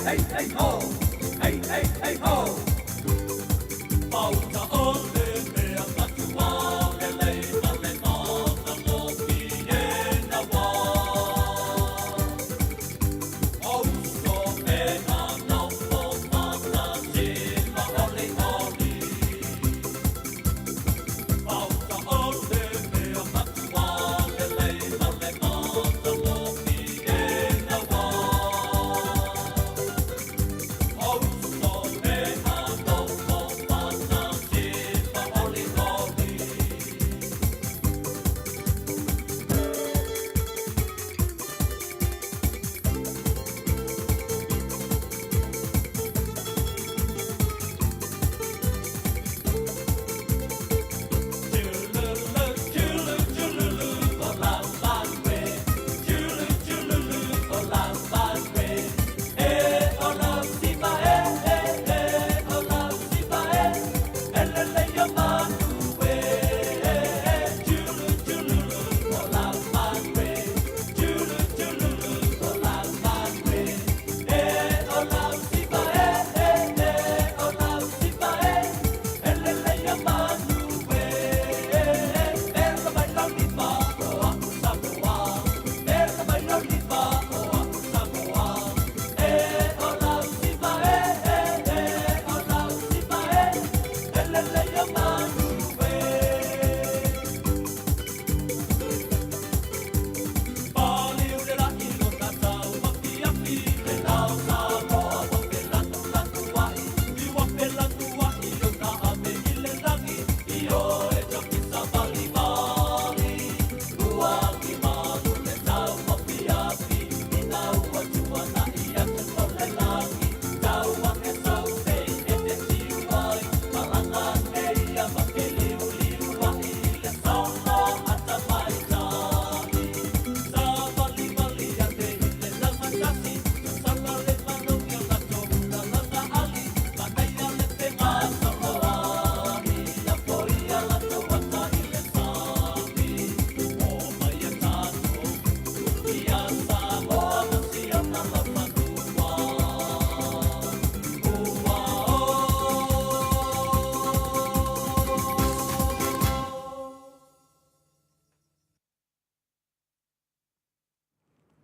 hey, hey, ho! Hey, hey, hey, ho! Pauta ole mea matua, le mata mo pie na wā. Auso e na nopo mata te maole oli. Pauta ole mea matua, le mata mo pie na wā. Auso e na nopo mata te maole oli.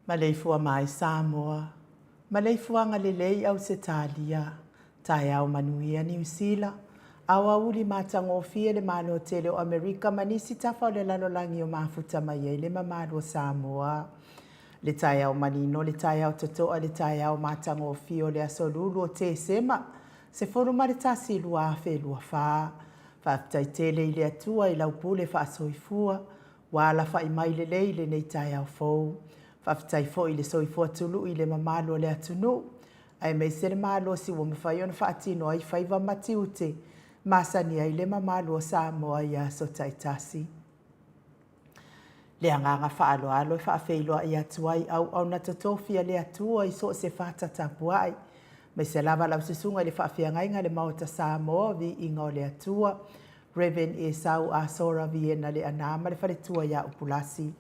Maleifua mai Samoa, maleifua ngalelei au se talia, tai au manuia New Zealand, awa uli matangofia le malo tele o Amerika manisi tafa o le lalolangi o mafuta mai le mamalo Samoa. Le tai au manino, le tai au totoa, le tai au matangofia o le asolulu o te sema, se fono maritasi lua afe lua faa, whaftai tele i le atua i laupule fa asoifua, wala fa i mai le leile nei tai au fou. Whaftai fo i le soifua tulu i le mamalo o le atunu. Ai mei se le malo si wa mawhai ona whaatino ai whaiva matiute. Masani ai le mamalo o Samoa i aso taitasi. Le anganga whaalo alo i whaafeiloa i atuai au na tatofia le atua i so se whata tapuai. Mei se lava lau sisunga i le whaafiangainga le mauta Samoa vi inga o le atua. Reverend Esau Asora Viena le anama le wharetua ia upulasi.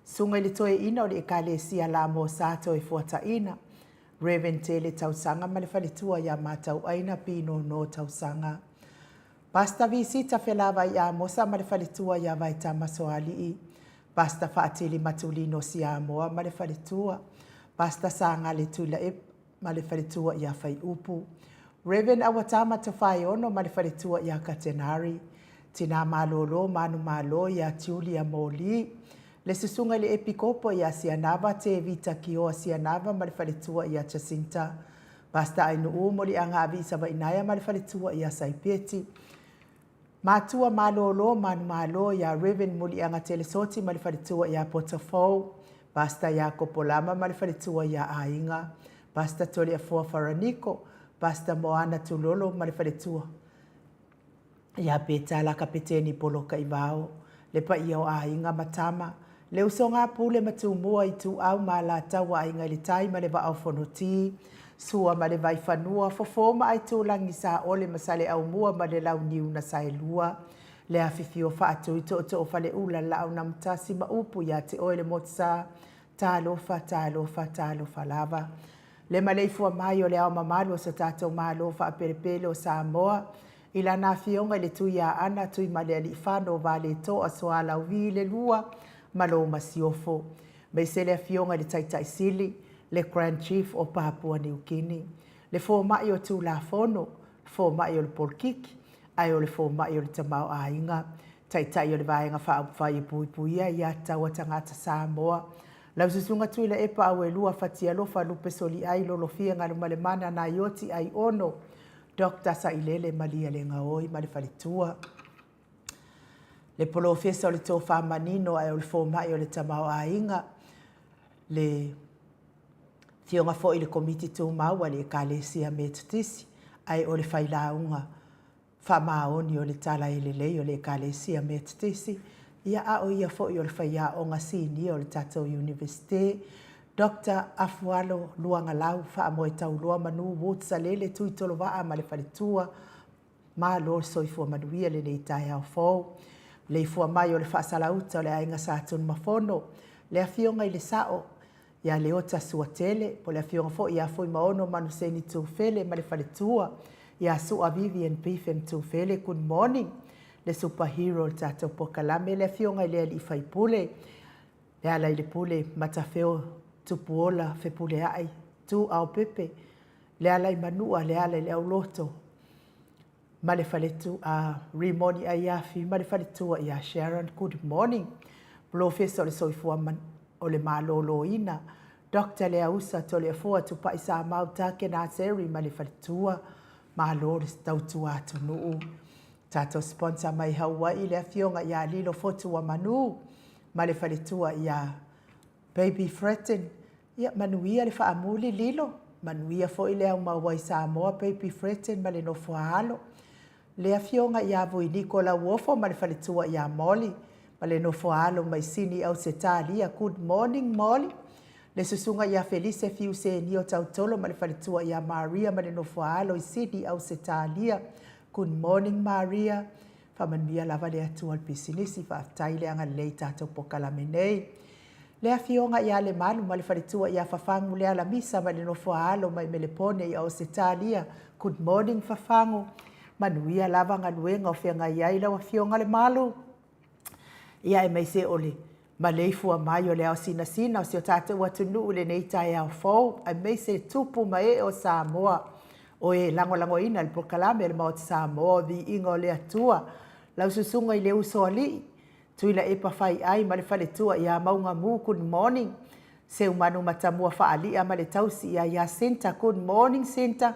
Sunga le toe ina o le ekalesia la mo sato e fuata ina. Reverend Tele tausanga ma le whaletua ia matau aina pino no tausanga. Pasta visita felava ia mosa ma le whaletua ia vai tamaso alii. Pasta whaatili matulino si amoa ma le whaletua. Pasta sanga le tula e ma le whaletua ia whai upu. Reverend awatama te whai ono ma le whaletua ia katenari. Tina malolo manu malo ia Julia Moli. Le susunga le epikopo ia sianava te vita kioa sianava ma le whaletua ia Jacinta. Pasta ainu umo li anga avisa wa inaya ma le whaletua ia Saipeti. Matua malolo manu malo ia Reverend muli anga telesoti ma le whaletua ia Potafou. Pasta ia Kopolama ma le whaletua ia Ainga. Pasta toli a Fua Faraniko. Pasta Moana Tulolo ma le whaletua ia Petala kapeteni poloka i vao. Le pa ia o Ainga matama. Le usonga pule matumua i tu au ma la tawa inga le tai ma le va au fonoti. Sua ma le vai whanua fofoma ai tu langi sa ole masale au mua ma le lau niu na sai lua. Le awhiwhio whaatu i to fale ula lau na mtasi ma upu ya te oele motsa. Tā lofa lava. Le maleifua mai o le ao mamalu o sa tātou malo whaaperepele o Samoa. I la nā fionga le tui a ana tui male ali whano vale to a soa lau vi le lua malo masiofo. Mai se le fionga le taitai sili le Grand Chief o Papua New Guinea. Le fō mai o tū la fono, fō mai o le polkiki, ai o le fō mai o le tamau a inga. Taitai o le vaenga whai pui puia i a taua tangata Samoa. Lau susunga tui la epa au e lua fatia lofa lupe soli ai lolo fia ngā lumale mana na ioti ai ono. Dr. Sailele Malia le ngaoi ma le whalitua. Le polo fesa o le tō whamanino ai o le fō mai o le tamau a inga. Le fionga fo i le komiti tō maua le kālesia me tutisi ai o le whailaunga. Whamaoni o le tala e lei o le kālesia me tutisi. Ia a o ia fo i o le whaia o ngā sini o le Tatou University. Dr. Afualo Luangalau whaamoe tau loa manu wotsa lele tui tolo waa ma le whalitua. Ma lor soifua manuia le nei tai au fōu. Le fua mai o le whaasalauta o le ainga sātun mafono. Le afionga i le sao. Ia le ota suatele. Po le afionga fo ia fo i maono manu seni tūwhele ma le whalitua. Ia sua Vivian Pifem tūwhele. Good morning. Le superhero le tātou pokalame. Le afionga i le ali whaipule. Le ala i le pule matafeo tupuola fe pule ai tu au pepe le ala i manua le ala i le auloto ma le faletu a Rimoni ai afi ma le faletu a ia Sharon good morning professor le soifua o le malolo ina Dr. le ausa to le fua tu pa isa mau take na seri ma le faletua malo le tautua atu nuu tato sponsor mai Hawaii le afionga ia lilo fotu wa manu ma le faletua ia Baby Fretten, ia manuia le whaamuli lilo. Manuia fo i lea umawai Samoa, Baby Fretten, ma le no whaalo. Lea fionga ia vui Nicola Wofo, ma le whaletua ia Molly. Ma le no whaalo mai sini au se tālia. Good morning, Molly. Le susunga ia Felice fiu se nio tautolo, ma le whaletua ia Maria, ma le no whaalo i sini au se tālia. Good morning, Maria. Whamanuia lava le atua al pisinisi, whaftai le anga lei tātou pokalame nei. Le afionga ia le manu ma le whalitua ia whafangu le ala misa ma le no whaalo mai melepone ia o se tālia. Good morning whafangu. Manuia lava ngā nuenga o whianga ia ila wa fionga le malu. Ia e mai se ole ma leifua mai o le au sina sina o se o tātou atunu le nei tai au fau. Ai mai se tupu mai o Samoa. O e lango ina le pokalame le maot Samoa di ingo le atua. Lau susunga i le uso ali. Tuila e pa whai ai ma le whaletua ia maunga mu, good morning. Se umanu matamua whaalia ma le tausi ia Senta, good morning Senta.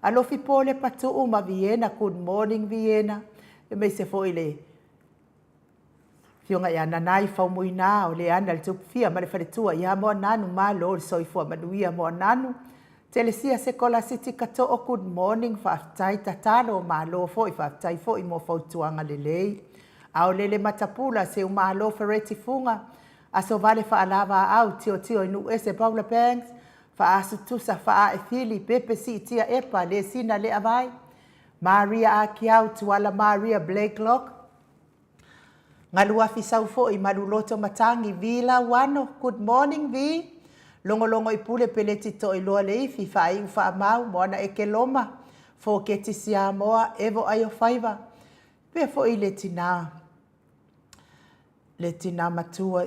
Alofi po le patu ma Vienna, good morning Vienna. E mei se fo i le fionga ia nanai whaumuina o le ana le tupfia ma le whaletua ia moa nanu ma lo le soifua manuia moa nanu. Telesia se kola siti kato o good morning whaaftai tatalo ma lo fo i whaaftai fo i mo fautuanga le lei. Au lele matapula se umalo fereti funga. Aso vale fa alava au tio inu ese Paula Banks. Fa asutusa fa e fili pepe si tia epa le sina le avai. Maria Akiau tuala Maria Blakelock. Ngalua fisau fo i maluloto matangi Vila Wano. Good morning Vi. Longo i pule peleti to i loa leifi fa i ufa amau moana eke loma. Fo keti sia moa evo ayo faiva. Pe fo i le tina matua.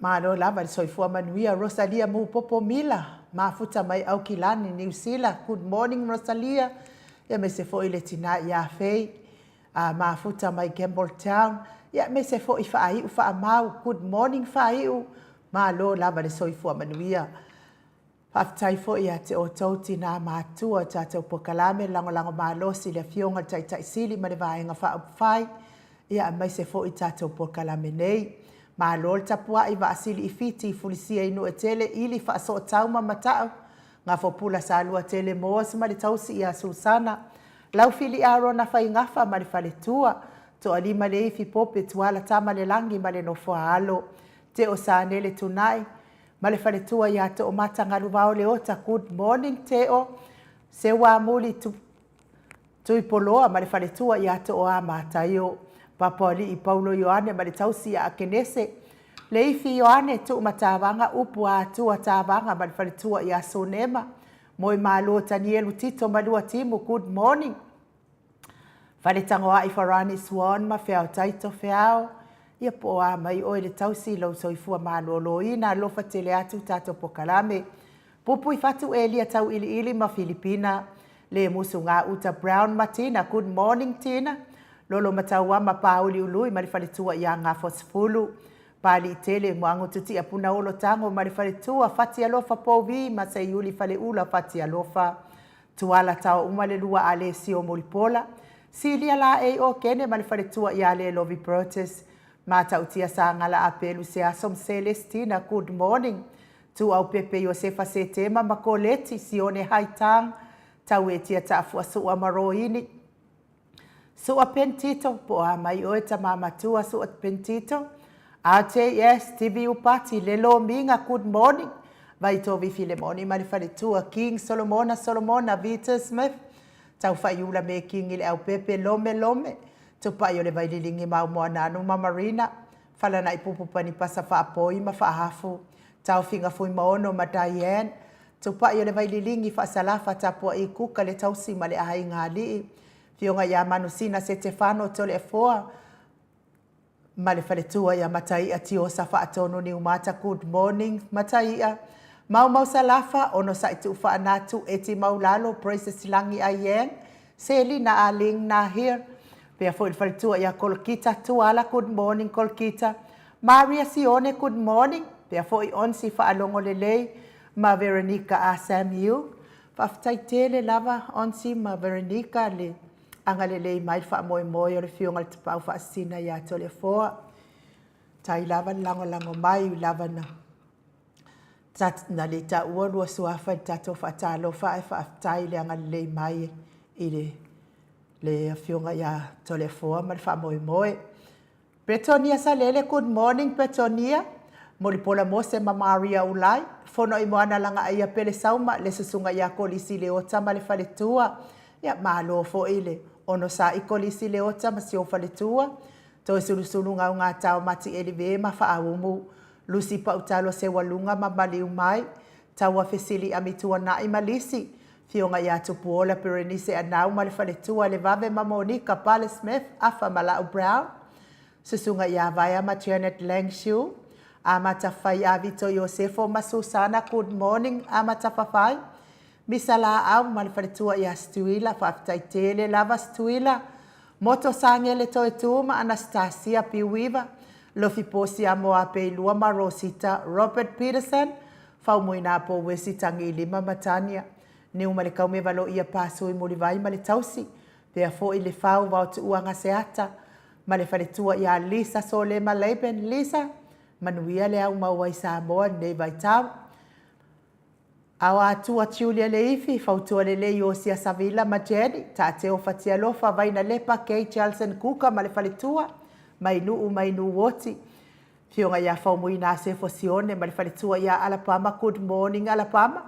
Maro lava le soifua manuia Rosalia mu popo mila. Mafuta mai au kilani New Zealand. Good morning Rosalia. Ia me se fo i le tina ia fei. Mafuta mai Campbelltown. Ia me se fo i whaaiu whaamau. Good morning whaaiu. Malo lava le soifua manuia. Whaftai fo ia te o tauti nā mātua tātou pokalame lango mālosi le fionga tai sili ma le vaenga whaupwhai. Ia mai se fo i tātou pokalame nei. Mālo le tapua i vaasili i fiti i fulisia inu e tele ili whaaso tauma matau. Ngā fopula sa alua tele moas ma le tausi ia Susana. Lau fili aro na whai ngafa ma le whaletua. To alima le ifi pope tuala tama le langi ma le nofo alo. Te o sa nele tunai. Ma le whaletua ia te o matanga luvao le ota. Good morning Teo. Se wā muli tui poloa ma le whaletua ia te o a mātaio. Papali i Paulo Ioane ma le tausi a Akenese. Le ifi Ioane tu matawanga upu atu atawanga malifalitua ia sonema. Moi malo Tanielu Tito malua timu, good morning. Fale tangoa i Farani Swan ma feao taito feao. Ia poa mai o le tausi lau soifua malolo ina lofa tele atu tato pokalame. Pupu i fatu elia tau ili ma Filipina. Le musu ngā uta Brown ma Tina, good morning Tina. Lolo mataua ma pauli ului malifalitua ia ngā fosfulu. Pali tele mwangu tuti apuna olo tango marifalitua fati alofa povi masayuli fale ula fati alofa. Tuala tau umale lua ale sio molipola. Silia la o kene marifalitua ia le lovi protest. Mata utia sa ngala apelu se asom Celestina, good morning. Tu au pepe Josefa se tema makoleti sione haitang. Tau etia taafua sua maroini. Sua pentito po mai oeta mamatua sua pentito. Ate, yes, TV upati, lelo minga, good morning. Vai tovi Filemoni, malifalitua, King Solomona, Vita Smith. Tau faiula me King ile au pepe, lome. Tupa yo le vai lilingi mau moananu, Marina. Fala na ipupu pani pasa fa apoi, ma fa hafu. Tau finga fui maono, ma Diane. Tupa yo le vai lilingi fa salafa tapua i kuka le tausi ma le ahai ngali. Fionga ya manusina se Stefano tole foa. Malifalitua ya Mataia tio safa atono ni umata, good morning Mataia. Mau salafa ono sa itu ufa anatu eti maulalo praises langi ayeng. Seli na aling na here. Pea falitua ya Kolkita tuala, good morning Kolkita. Maria Sione, good morning. Pea foi onsi fa alongo lelei ma Veronica Samuel. Faftaitele lava onsi ma Veronica le. Angalelei mai fa moi o le fionga te pau fa sina ya tole foa. Tai lava lango mai lava na. Tat na le ta ua lua suafa tato fa talo fa tai le angalelei mai le fionga ya tole foa ma fa moi. Bretonia Salele, good morning Bretonia. Molipola mose ma Maria Ulai. Fono i moana langa aia pele sauma le susunga ya kolisi le ota ma le faletua. Ya malo fo ile. Ono sa ikolisi le ota ma si ofaletua. To sulu ngā tau mati elive ma faaumu. Lusi pa utalo se walunga ma baliu mai. Taua fesili amitua na imalisi. Fionga ya tupuola Perenise anau ma le faletua le vave ma Monica Pale Smith afa Malau Brown. Susunga ya vaya ma Janet Langshu. Ama tafai avito Yosefo ma Susana, good morning ama tafafai. Misala au malifalitua ya Stuila faftaitele lava Stuila. Moto sangele toetuma Anastasia Piwiva. Lofi posi amoa peilua ma Rosita Robert Peterson. Faumuina po wesitangi lima matania. Ni umalikau me valo ia paso i mulivai malitausi. Pea fo ili fau vautu uanga seata. Malifalitua ya Lisa Solema Leben. Lisa manuia le au maua i Samoa nei vai tau. Awa atua Julia Leifi, fautua le lei o sia Savila Majedi, ta te o fatia lofa vaina lepa kei Charleston Kuka ma le falitua, mainu woti. Fionga ya faumui na se fosione ma le falitua ya Alabama, good morning Alabama.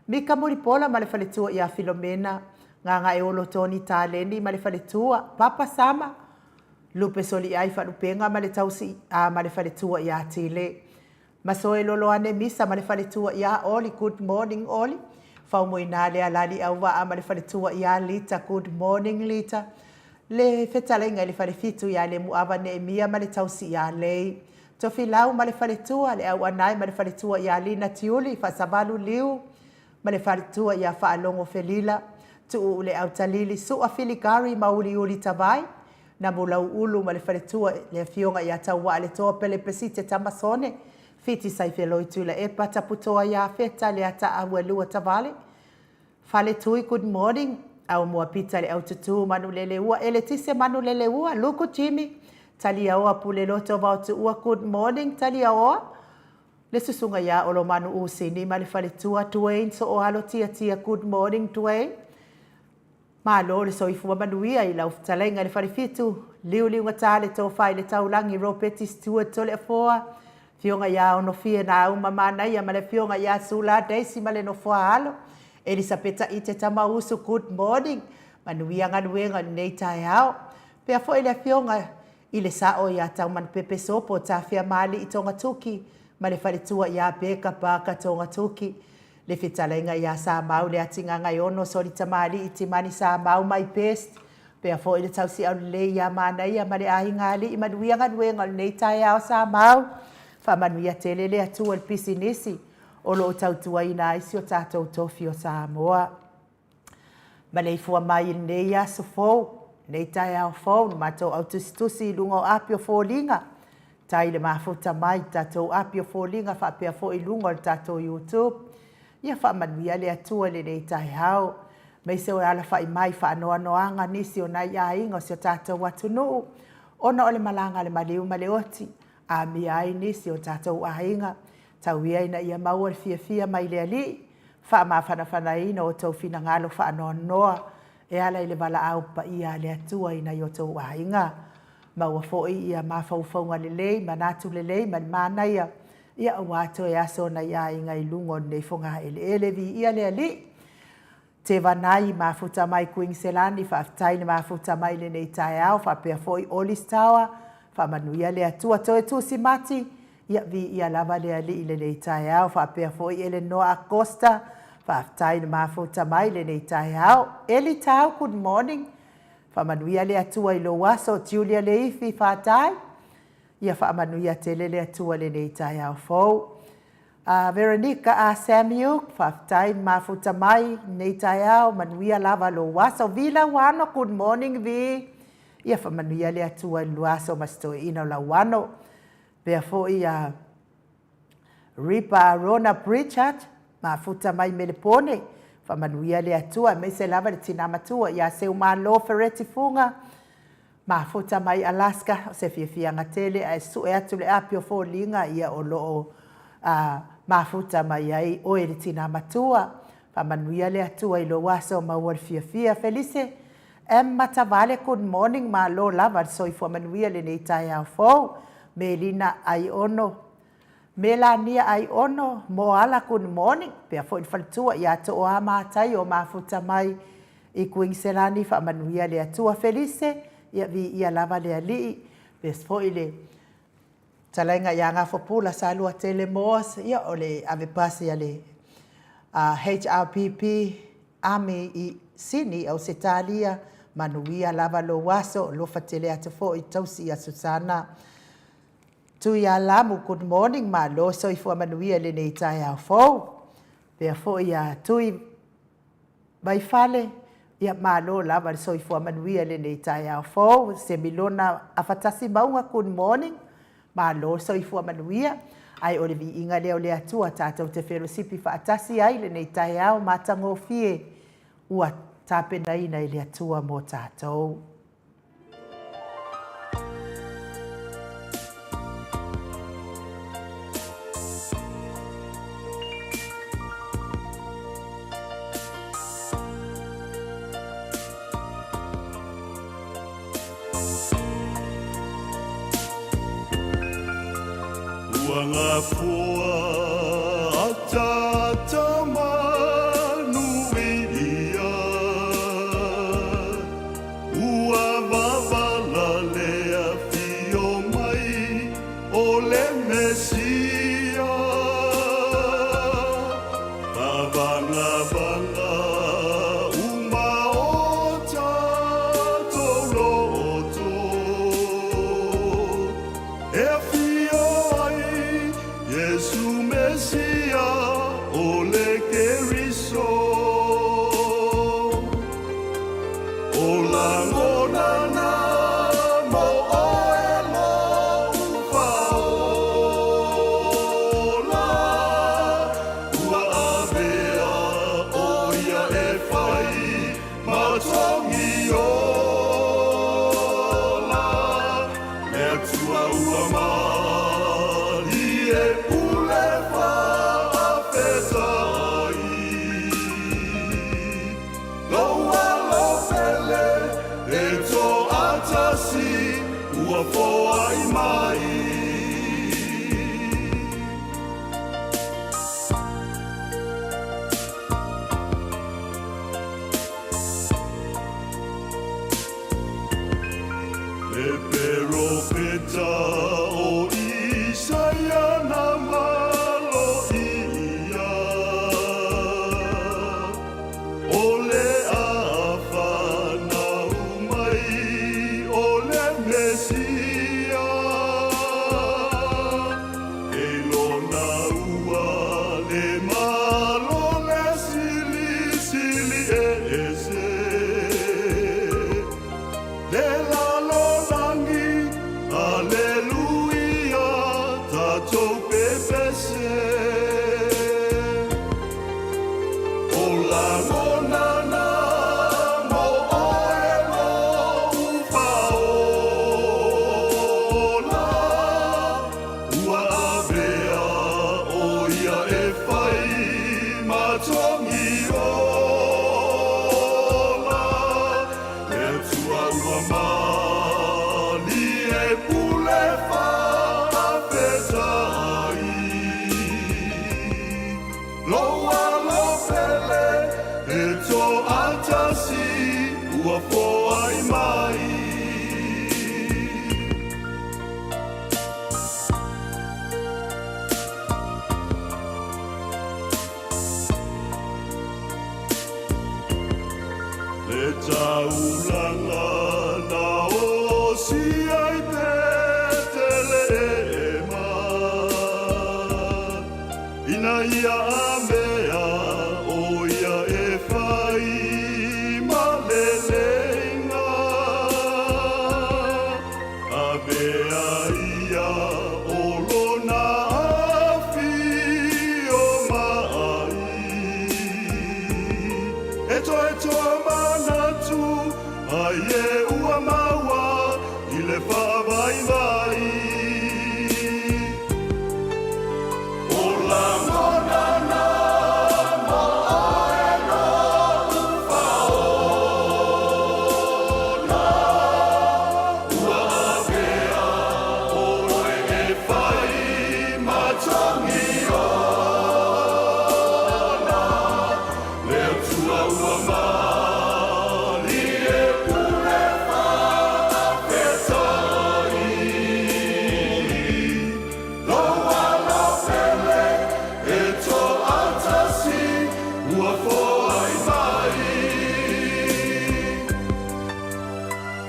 Mika Muripola ma le falitua ya Filomena, nganga e olo Toni Taleni ma le falitua, Papa Sama. Lupe soli ai falupenga ma le tausi ma le falitua ya Tile. Masoe lolo ane misa ma le faletua ia Oli, good morning Oli. Faumoina le alali aua ma le faletua ia Lita, good morning Lita. Le fetalenga le falefitu ia le muava Neemia ma le tausi ia lei. Tofilau ma le faletua le au anai ma le faletua ia Lina Tiuli, Fasabalu Liu. Ma le faletua ia Faalongo Felila. Tu le au talili sua filigari ma uli tavai. Na mulau ulu ma le faletua le fionga ia taua le toa pele pesite tamasone. Fiti sai feloi tula e pata putoa ya feta le ata awa lua tavale. Fale tui, good morning. Au mua pita le au tutu manu lele ua. Ele tise manu lele ua. Luku Jimmy. Talia oa pule loto vautu ua. Good morning. Talia oa. Le susunga ya olo manu usini. Mali fale tua Dwayne. So o halo tia. Good morning Dwayne. Malo le soifua manuia i lau talenga le fale fitu. Liu ngatale to fai le taulangi ropeti Stuart tole foa. Fionga ya ono fie na au mamana ia male fionga ya sula Daisy male no foalo. Elisabeta ite tama usu, good morning. Manuia nganuenga nei tai hao. Pea fo ile fionga I le sao ia tau man pepe sopo ta fia mali I tonga tuki. Ma le whaletua ia peka paka tonga tuki. Le whitalenga ia sa mau le atinga ngai ono sori tamali I ti mani sa mau mai pest. Pea fo I le tau si au le ia mana ia ma le ahi ngali I manuia nganuenga nei tai au sa mau. Fa manuia tele le atua le pisinisi. O lo tau tua ina isi o tātou tofi o Samoa. Ma le fua mai nei a sofou. Nei tai au fou, matou au tusi lunga o api o fōlinga. Tai le mafuta mai, tātou api o fōlinga, wha pia fō I lunga o tātou YouTube. Ia wha manuia le atua le nei tai hau. Mei se o ala wha I mai, wha anoa noanga nisi o nai a inga o se o tātou atunuu. Ona o le malanga le maliu ma le oti. A mi ai nisi o tātou a inga. Tau ia ina ia maua le fia mai le ali. Wha ma whana ina o tau fina ngalo wha anoa noa. E ala I le wala au pa ia le atua ina i o tau wahinga. Maua fōi ia mawhauwhaunga le lei, manatu le lei, man mana ia. Ia o wato e aso na ia inga I lungo nei whonga ele vi ia le ali. Te wanai mafuta mai Queenselani, whaaftai le mafuta mai le nei tae au, whapea fōi Olis Tower, whamanuia le atua toe tusi mati. Ia vi ia lava le ali I le nei tae au, whapea fōi Eleanor Acosta, whaaftai le mafuta mai le nei tae au. Eli tau, good morning. Whamanuia le atua I lo waso, Julia Leifi whaatai. Ia whamanuia tele le atua le nei tae au fōu. Veronica a Samuel, whaaftai mafuta mai nei tae au, manuia lava lo waso. Vila wano, good morning vi. Ia whamanuia le atua I lo waso, masto ina la wano. Pea fōi Ripa Rona Pritchard, mafuta mai melepone. Whamanuia le atua, me se lava le tina matua. Ia se umalo fereti funga. Mafuta mai Alaska, se fianga tele, a su e atu le apio fōlinga, ia o loo mafuta mai ai o e le tina matua. Whamanuia le atua I lo waso maua le fia. Felice, matavale, good morning, ma lo lava, so I whamanuia le nei tai au fōu. Melina ai ono. Melania ai ono. Moala, good morning. Pea fo I whalitua. Ia to o amatai o mafuta mai I Queenselani. Whamanuia le atua. Felice. Ia vi ia lava le alii. Pea fo I le talainga ia ngā whapula sa lua tele moas. Ia o le ave pasi a le HRPP Ami I Sini au Setalia. Manuia lava lo waso. Lo fatele atu fo I tausi a Susana. Tui a lamu, good morning, ma lo so I fua manuia le nei tai au fōu. Pea fo ia tui mai fale, ia ma lo lava so I fua manuia le nei tai au fōu. Se milona a fatasi maunga, good morning, ma lo so I fua manuia. Ai o le vi inga leo le atua tātou te wherosipi whaatasi ai le nei tai au matango fie. Ua tāpena ina I le atua mo tātou. Ngā fua tata manu ia ua wawala lea fio mai o le Mesia Wanga uma o tatou loto e fio Jesu Mesia o le keriso o la ngona mo o e lo ufaola ua avea o ia e fai matongi ola le atua ua mai e pule wha Mātou pepese O la ngonana mo oe mo ufaola Ua avea o ia e whai matongi ola E tua ua mani e pule whaafetai Loa lo pele e to atasi ua foai mai Le taulanga na osi ai petele e ma Ina ia amea o ia e whai malelenga Avea ia o lona afi o mai E toa manatu ai e ua maua I le whawai vai O la monana mo oe no ufaola Ua avea oe e whai matongi ona Leo tua ua mani e pule whaafetai Loa lo pele e to atasi ua foai mai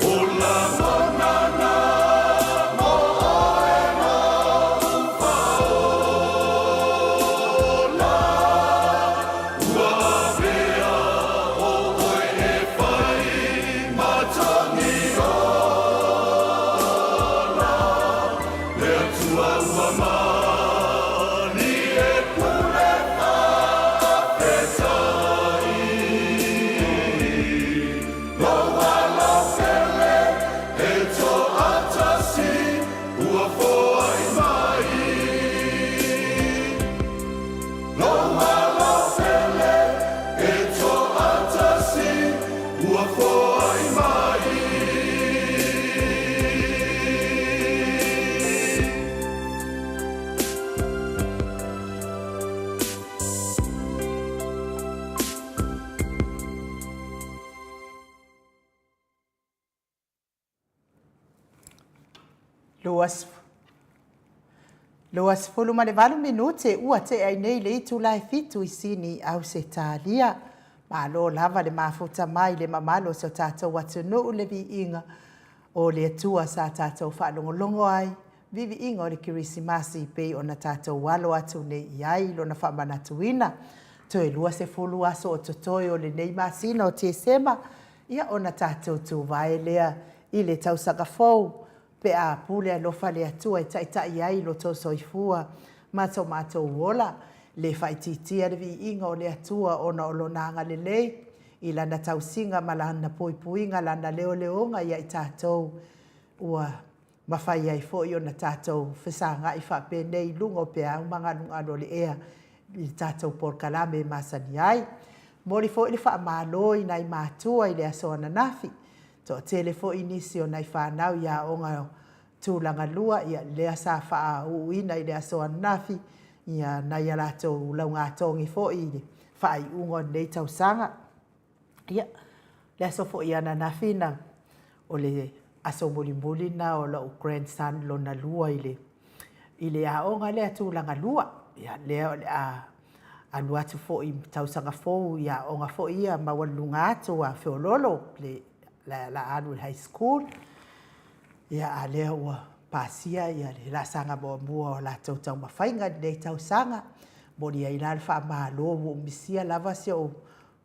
O la monana mo oe no ufaola Ua avea oe e whai matongi ona Lea tua ua mani e pule whaafetai Loa lo pele e to atasi ua foai mai Loa lo pele e to atasi ua foai mai Loas fulu ma le valu minute ua te ai nei le itu lai fitu I sini au se talia. Ma lo lava le mafuta mai le mamalo sa tātou atunu le vi inga o le atua sa tātou whaalongolongo ai. Vivi inga o le kirisimasi pei o na tātou walo atu nei iai lo na whamanatuina. Toe lua se fulu aso o totoi o le nei masina o te sema. Ia o na tātou tu vai lea I le tausaka fou. Pe a pule a lofa le atua I taitai ai lo tō soifua. Mato wola le whaititia le vi inga o le atua o na olonanga le lei. I lana tausinga ma lana puipuinga lana leonga ia I tātou. Ua mawhai ai fo I o na tātou whesanga I whapene lungo pe a umanga lunga le ea. I tātou por kalame masani ai. Mori fo I le wha māloi nai mātua I le asoana nafi. To telefo inisi o nai whanau ia o ngā tūlanga lua ia lea sa wha uina I le asoa nafi ia nai alatou lau ngā tongi fo I le whai ungo nei tausanga. Ia le aso fo ia na nafi na o le aso mulimuli na o lau grandson lo na lua I le a o ngā lea tūlanga lua. Ia lea o le anu atu fo I tausanga fo ia o ngā fo ia mawalunga atu a whiololo le la anu high school ia a lea ua pasia ia le la sanga mo mua o la tau tau mawhainga nei tau sanga mo ni ai la wha malo o misia lava se o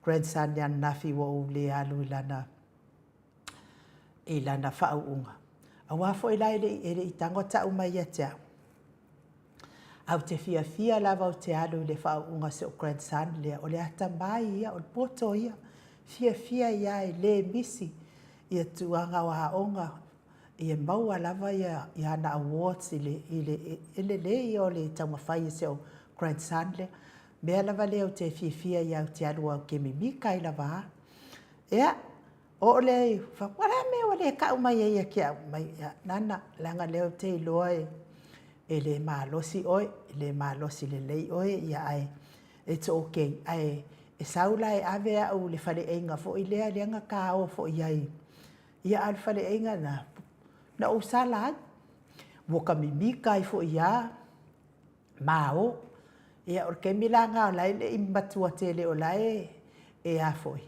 grandson ya nafi o le alu ilana wha unga a wafo ila ele I tango ta umai atea au te fia lava o te alu le whaunga se o grandson lea, o le ata mai ia, o le poto ia, fia ia e le misi, ia tuanga o haonga, ia maua lava ia ana awards le ia o le taumawhai se o grandson lea, mea lava lea o te fia ia o te alu au ke mimika i lava. Ia, o le, whakara mea o le ka umai ia kia umai, nana, langa leo te iloa e le malosi oe, le malosi le lei oe, ia ai, it's okay, ai, e saula e ave au le whale einga, fo i lea leanga ka o fo i ai, ia al whale einga na usala ai, woka mimika i fo i a, mao, ia or ke milanga o lai le imbatua te le o lai, e a foi,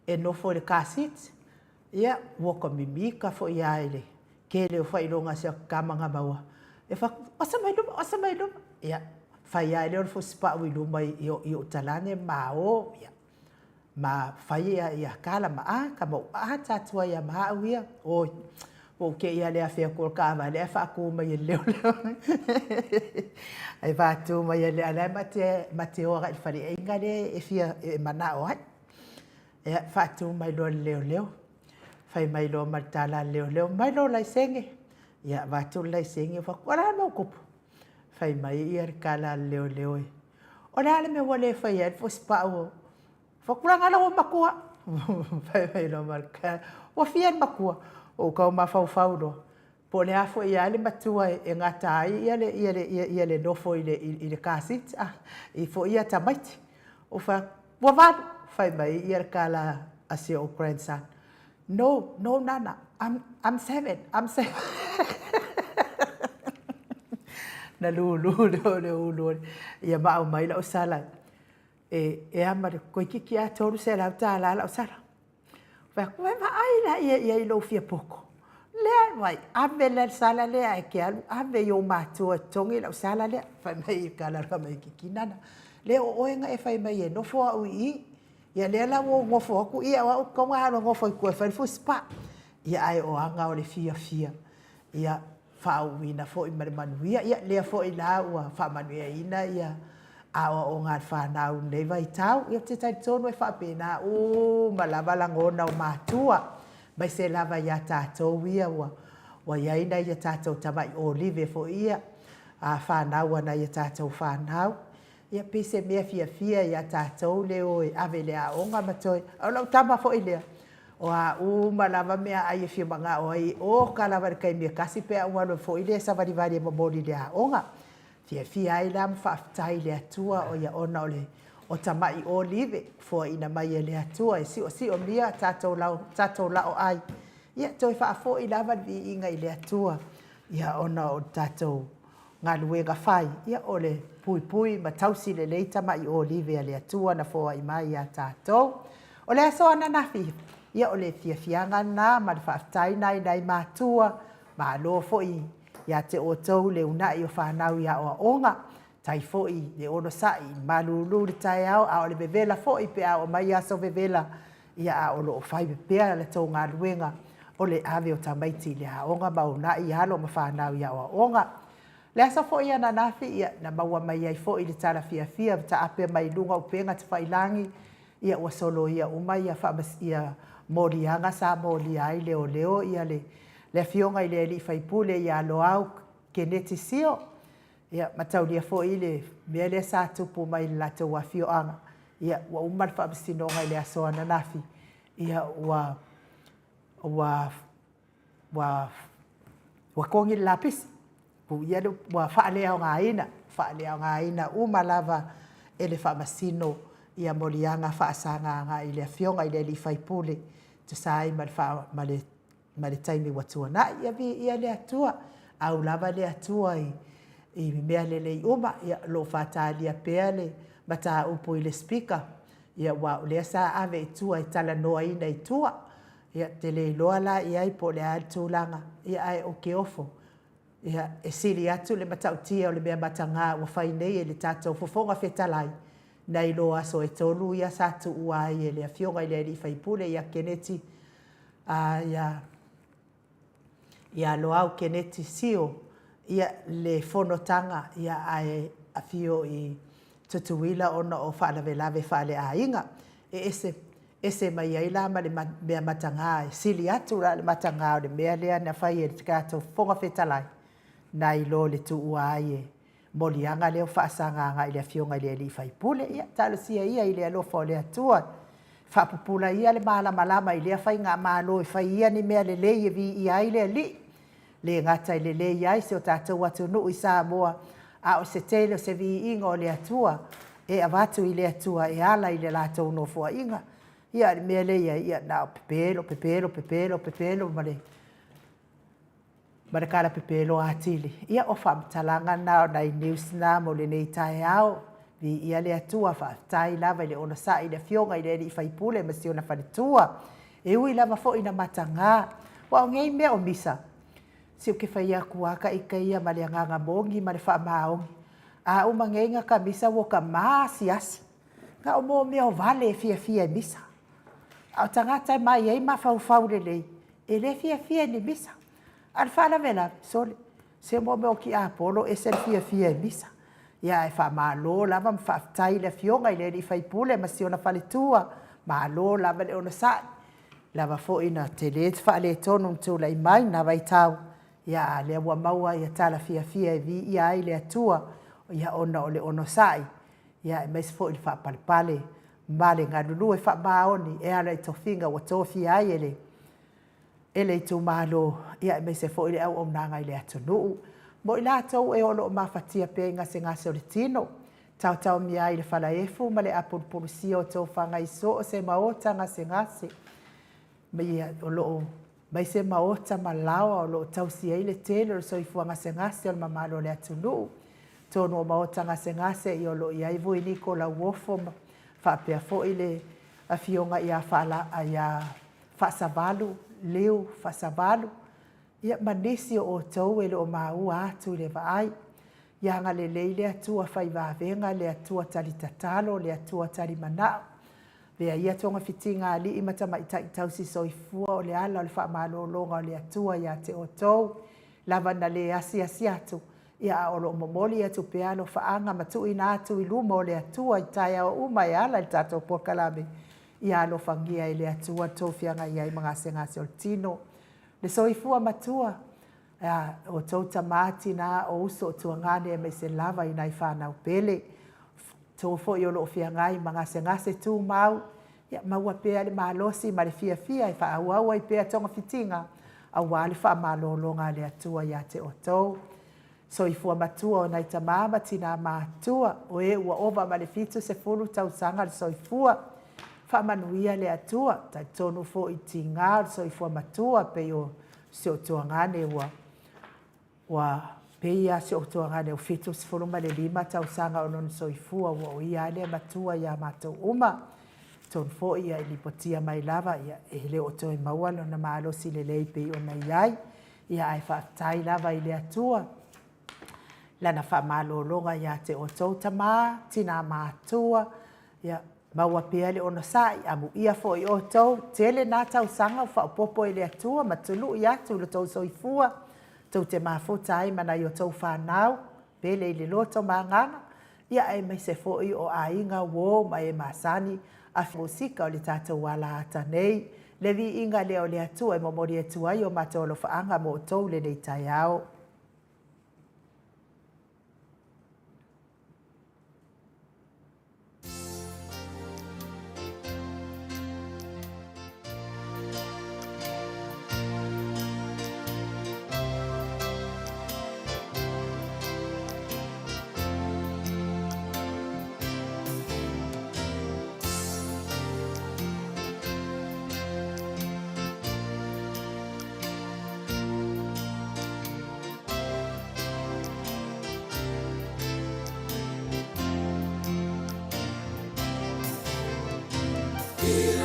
e no fo le kasit, ia, woka mimika fo i a ele, ke le o whailonga se kamanga maua, e fa asa mai luma ia fai ai le fo spa wi luma i o talane mao ia ma fai ia kala ma ka mo ta tua ia ma ia o ke ia le afia ko ka va le fa ko mai le ai va tu mai le ala mate ora il fali e ngale e fia e mana o ia fa tu mai le fai mai lo martala le mai lo lai senge ia va tu lai senge fa ora no kupu fai mai ia kala leo o le me wale fai e fo spa o fa kula ngala o makua fai lo marka o fia makua o ka ma fau do po le afo ia le matua e ngata ai ia le no fo i le kasit i fo ia tamait o fa wa fai mai ia kala asi o grandson no nana I'm seven na lu ia ma o mai la o sala e ama ko kiki a toru se la tala la o sala fa ko ma ai la ia i lo fia poko le vai ave la sala le ai ke ave yo ma to tongi la o sala le fa mai kala ka mai kiki nana le o enga e fa mai no fo u i ia le la wo fo ku ia o ko ma no fo ku fa spa ia ai o anga o le fia ia fa'auina fo'i ma le manuia ia lea fo'i la ua fa'amanuia ina ia aua o ngā whanau nei vai tau ia te tai tonu e whapena ma lava langona o mātua mai se lava ia tātou ia ua iaina ia tātou tamai olive fo'i ia a whanau ana ia tātou whanau ia pise mea fia ia tātou leo e ave lea onga matoi au lau tama fo'i lea o a uma lava mea ai e fia manga o ai o ka lava kai mea kasi pe a wano fo ile sa vari mamori le a onga fia ai la mfaftai le atua o ia ona ole o tamai olive fo ina mai le atua e si o mia tatou la o ai ia toi fa fo i lava vi inga i le atua ia ona o tatou ngā luenga whai ia ole pui ma tausi le leita mai olive le atua na fo i mai a tatou o le aso ana nafi ia o le fiafianga na ma le whaftai nai mātua ma lo fo'i ia te o tau le unai o whanau ia o onga tai fo'i le ono sai ma lulu le tai au a o le bevela fo'i pe a o mai aso bevela ia a o lo fai pepea le tau ngā luenga o le ave o tamaiti le a onga ma unai halo ma whanau ia o onga le asa fo'i ana nafi ia na maua mai ai fo'i le tala fia ta ape mai lunga upenga te whailangi ia ua solo ia umai ia whamas ia morianga sa mori ai leo ia le fionga i le li faipule ia lo au ke neti sio ia matau dia fo ile me le sa tupu mai la te wa fioanga ia wa umar fa bistino ngai le aso ana nafi ia wa kongi lapis pu ia wa fa le ngaina uma lava ele fa masino ia morianga fa sanga nga ile fionga ile li faipule te sai ma le taimi watua na ia le atua au lava le atua i mea le uma ia lo fatalia pele mata upo ile speaker ia wa le sa ave itua i tala noa ina itua ia te le loa la ia i po le altulanga ia ai o ke ofo ia e sili atu le matautia o le mea matanga wa fai nei le tatou fofonga fetalai nei lo aso e tolu ia satu uai e le afionga i le li faipule ia keneti ia lo au keneti sio ia le fonotanga ia afio I tutuila ona o whaalawelawe whaale a inga. Ese mai ai la ma le mea matanga sili atu ra le matanga o le mea lea na whai e te kato whonga whetalai. Nai lo le tu ua ai e molianga leo whaasanga i le fionga le li whai pule ia. Talo sia ia i le alofa o le atua. Whapupula ia le malama i le whai ngā malo i whai ia ni mea le lei e vi i ai le li. Le ngata i le lei ai se o tātou atu nuu i Samoa. A o se tele o se vi inga o le atua. E avatu i le atua e ala i le lātou no fua inga. Ia mea leia ia nao pepelo ma le kala pepelo atili. Ia o whamtalanga nao nei news na mo le nei tae au. Vi ia le atua whaatai lava i le ona sa i le fionga i le i whaipule ma si ona whanitua. E ui lava fo ina matanga. Wa o ngei mea o misa. Si o ke whaia kuaka i ka ia ma le anganga mongi ma le wha maongi. A uma ngei nga ka misa wo ka maa siasi. Ka o mo mea o vale e fia misa. Au tangata mai ei ma fau lei. E le fia ni misa. Al fala vela sole. Se mo me o ki apolo e se fia misa. Ia e fa malo lava ma fa tai le fionga i le i fai pule ma si ona faletua. Malo lava le ona sa. Lava fo ina te le fa le tonu tu lai mai na vai tau. Ia le wa maua ia tala fia e vi ia i le atua. Ia ona o le ono sai. Ia e mais fo il fa palpale. Male ngā lulu e wha maoni e ala i tofinga wa tofi ai ele. Ele i tu malo ia me se fo ile au o mnanga i le atunu. Mo i lātou e olo o mawhatia pe ngase o le tino. Tau mi ai le whala efu ma le apurpurusia o tau whanga i so o se maota ngase. Me olo o mai se maota ma lawa o lo tau si ai le tele o so i fua ngase o le mamalo le atunu. Tono o maota ngase i olo i aivu i niko la uofo whapea fo i le a fionga i a whala a whasavalu, leo whasavalu. Ia manisi o tau e le o maua atu le vaai. Ia nga le leile atua whai wavenga, le atua tali tatalo, le atua tali manao. Vea ia tonga fitinga ali i matama i tausi soifua o le ala o le wha malolonga o le atua ia te o tau. Lava na le asi atu. Ia o lo momoli atu pealo whaanga matu ina atu i luma o le atua i taia o uma i ala i tato pokalame. Ia lo whangia i le atua tofianga i ai mga sengase o tino. Le soifua matua o tau tamati na o uso o tuangane e me se lava i nai whanau pele. Tau fo i o lo whiangai mga sengase tu mau. Ia maua pea le malosi ma le fia i wha auaua i pea tonga fitinga. Awali wha malolonga le atua ia te o tau. So i fua matua o nai tamama tina matua o e ua ova ma le fitu se fulu tau sanga le so i fua. Wha manuia le atua, tai tonu fo i tinga so i fua matua pe o se o tuangane ua peia se o tuangane o fitu se fulu ma le lima tau sanga o non so i fua ua o ia le matua ia matou uma. Tonu fo ia i lipotia mai lava ia e le o toi maua no na maalo si le lei pe o na iai. Ia ai whaatai lava i le atua. Lana wha malolonga ia te o tautama, tina mātua, ia maua pia le ono sai, amu ia fo i o tau, tele nā tau sanga wha popo i le atua, ma tulu i atu lo tau soifua, tau te mafuta ai mana i o tau whanau, pele i le loto manganga, ia ai mai se fo i o ainga wo mai e masani, a musika o le tātou wala ata nei, le vi inga le o le atua e momori atua i o matolo whaanga mo o tau le nei tai au. Ele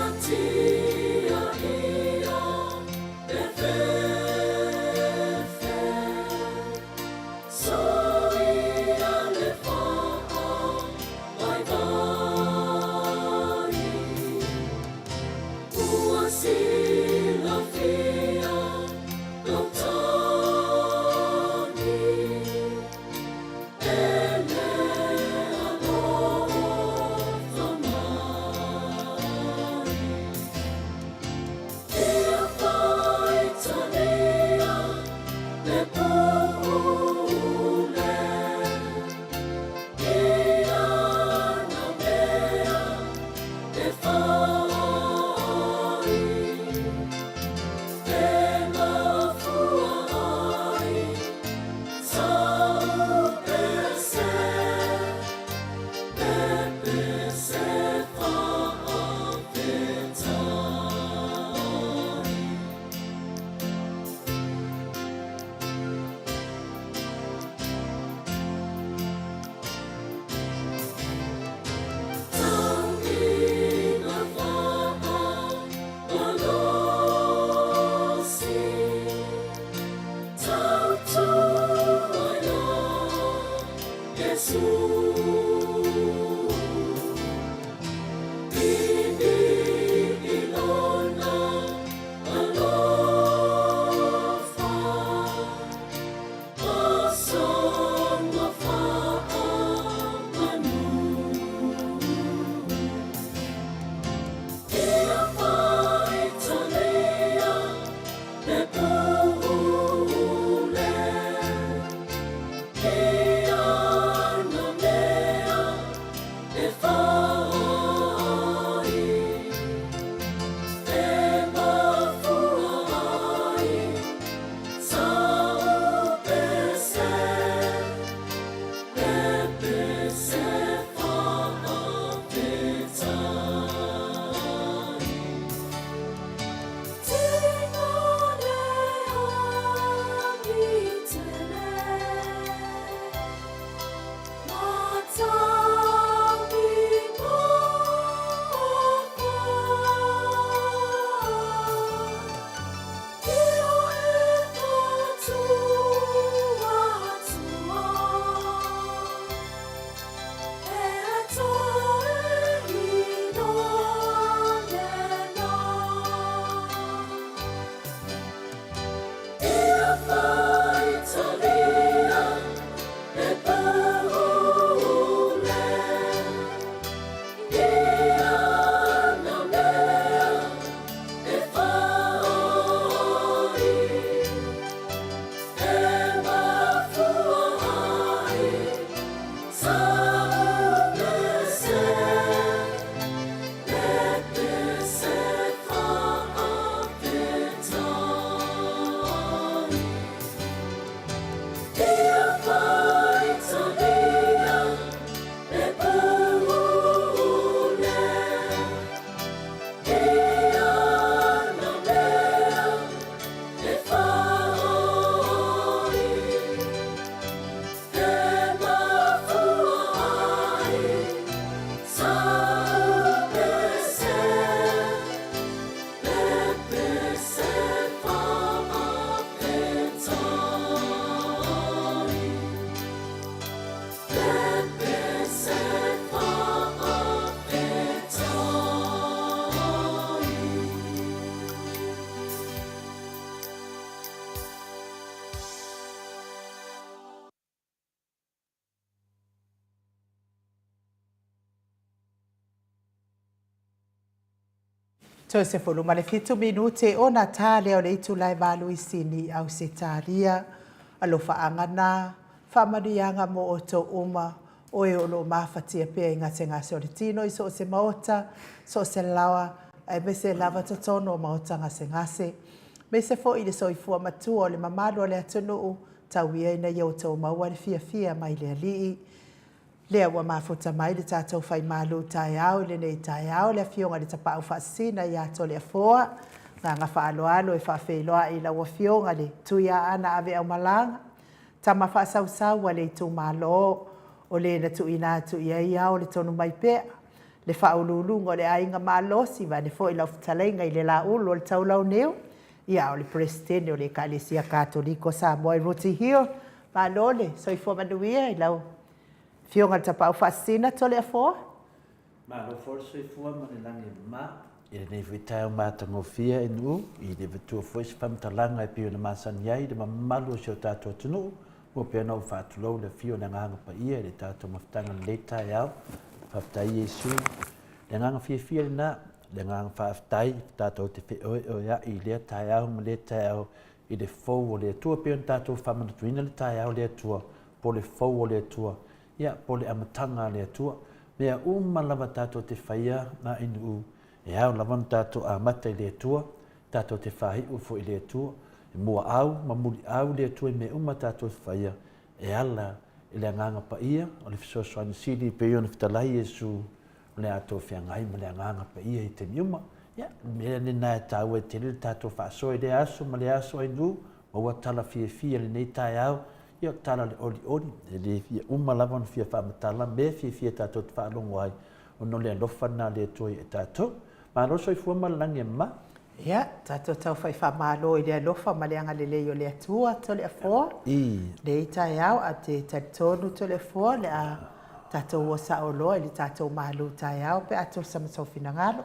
Toe se fulu male fitu minute o Natale o le itu lai malu isini au se taria alo faangana famarianga mo o to uma o e olo mafatia pia inga te ngase o le tino iso o se maota so se lawa ai me se lava totono o maota ngase me se fo i le soifua matua o le mamalo o le atunu tauia ina iau tau maua le fia mai le alii lea ua mafuta mai le tātou whai malu tai au le nei tai au le fionga le tapau whaasina i ato le afoa ngā whaaloalo e whaafeiloa i la ua fionga le tuia ana ave au malanga tama whaasau wa le tu malo o le na tuina atu ia ia o le tonu mai pea le whaululungo le ainga malosi va ne fo i lau futalenga i le la ulu o le taulau neo ia o le presidente o le Kalesia Katoliko Samoa Ruti Hill malole so i fo manuia i lau fionga tapau whaasina tole a fōa? Ma lo forse fua ma le langi ma i le vitai o matangofia e nu i le vitua foisi whamtalanga e pio na masani ai le mamalu o sio tātou tunu mo pia nau whaatulou le fio na nganga pa ia le tātou maftanga le tai au whaftai Yesu le nganga fia le na le nganga whaftai tātou te whioi o ia i le tai au ma le tai au i le fau o le tua pia na tātou whamanatuina le tai au le tua po le fau o le tua ia po le amatanga le atua mea lava tātou te whaia na inu e au lava tātou a mata i le atua tātou te whahi ufo i le atua e mua au, mamuli au le atua me tātou te whaia e ala i le anganga pa ia o le fisosoani sili pe iona fitalai Yesu o le atou whiangai ma le anganga pa ia i te miuma ia mea le nai tāu e te lili tātou whaaso i le aso ma le aso inu ma ua tala fia le nei tai au ia tala le oli le fia lava na fia whaamatala me fia tātou te whaalongo ai o no le alofa nā le toi e tātou ma lo soi fua malangi ma Ia, tātou tau whai whamalo i lea lofa ma leanga lelei o lea tua to lea fua. Le i tai au a te tonu to lea fua le a tātou o sa o loa i le tātou malu tai au pe ato samasau finangalo.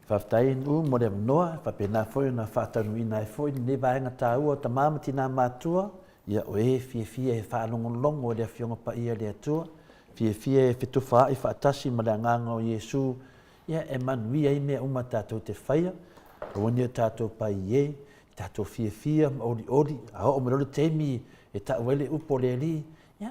Whaftai nu mo le noa, whapena foi na whatanu ina e foi ne vaenga tā ua ta mamati nā mātua, ia o e fia e whaanongolongo le fionga pa ia lea tua, fia e whituwha i whaatasi ma le nganga o Iesu, ia e manuia i mea uma tātou te whaia, Rwani tātou pai e, tātou fia ori, a o merole teimi e ta wele upo le li, ia,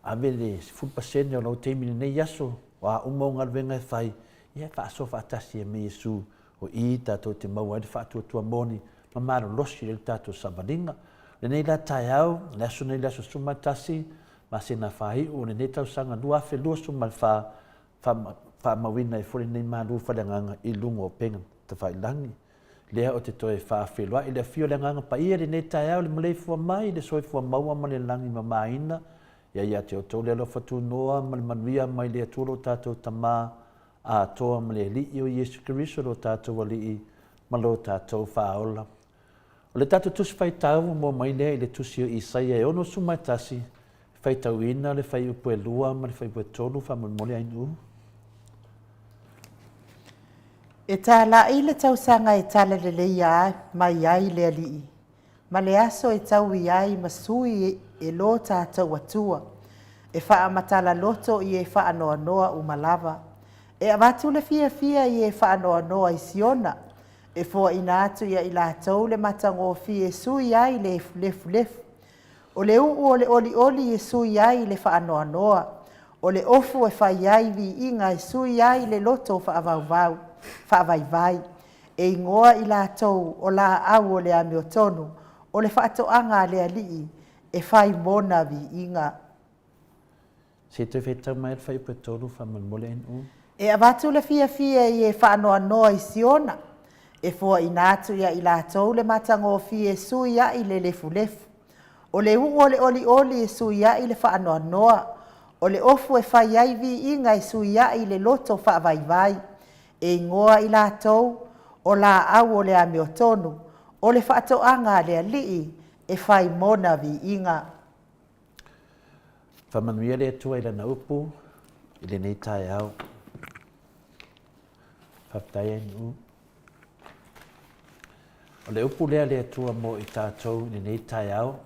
a vele 10% o lau teimi nei yaso, wa umaunga venga e whai, ia whaaso whaatasi e me Iesu, o i tātou te maua e whaatua tua moni, ma maro losi le tātou sabalinga, le nei la tai au, le aso nei laso sumatasi, ma se na whahi o le nei tau sanga lua fe lua sumal wha mawina e fore nei malu whalanganga i lungo o penga, te whai langi. Lea o te toe whaawhelua i le fio le nganga pa ia le nei tai au le malei fua mai, le soi fua maua ma le langi ma maina, ia te o tau le alo whatu noa ma le manuia mai le aturo tātou tamā a toa ma le li o Iesu Kiriso lo tātou ali i ma lo tātou whaola. O le tātou tusi whai tau mo mai lea i le tusi o Isaia e ono sumaitasi, whai tau ina le whai upo e lua ma le whai upo e tolu wha mole ainu. E tā la i le tausanga e tala le leia mai ai le alii. Ma le aso e tau i ai masui e lo tātou atua. E wha amatala loto i e wha anoa noa umalava. E avatu le fia i e wha anoa noa i siona. E fua ina atu ia i lātou le matango fi e sui ai le lefu. O le uu o le oli e sui ai le wha anoa noa. O le ofu e wha iai vi inga e sui ai le loto wha avauvau. Whaavaivai, e ingoa i lātou o la au o le ame o tonu, o le whaatoanga le alii, e whai mona vi inga. Se te whetau mai le whai upo e tolu wha mole ainu. E avatu le fia i e whaanoa noa i siona, e fua inatu ia i lātou le matango fie sui ia i le lefu. O le uu o le oli e sui ia i le whaanoa noa, o le ofu e whai ai vi inga i sui ia i le loto whaavaivai. E ngoa i lātou o la au o le ame o tonu, o le whaatoanga le alii e whai mona vi inga. Whamanuia le atua i lana upu, i le nei tai au. Whaptai anu. O le upu lea le atua mo i tātou i le nei tai au,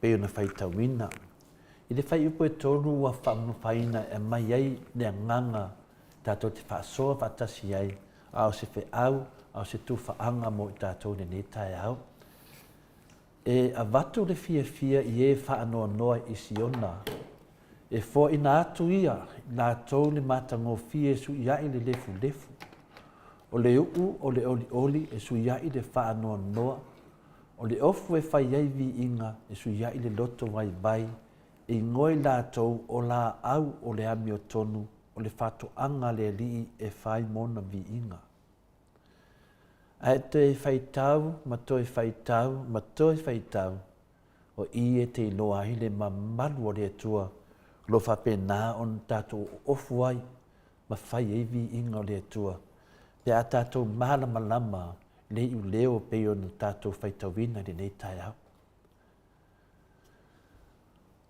peo na whai tauina. I le whai upu e tonu wa whamawhaina e mai ai le nganga, tātou te whaasoa whatasi ai, au se whi au se tu whaanga mo i tātou nei tai au. E a watu le fia i e whaanoa noa i siona, e fo ina atu ia, nātou le matango fie su ia i le lefu. O le uu o le oli e su ia i le whaanoa noa, o le ofu e whai ai vi inga e su ia i le loto vai, e ngoi nātou o la au o le ami o tonu, o le whatoanga le li e whai mona vi inga. Ai te whai tau, ma toi whai tau, o i e te loa hi le mamalu o le atua, lo whapena on tātou ofu ai, ma whai e vi inga o le atua. Pe a tātou malama le iu leo peo na tātou whai tauina le nei tai au.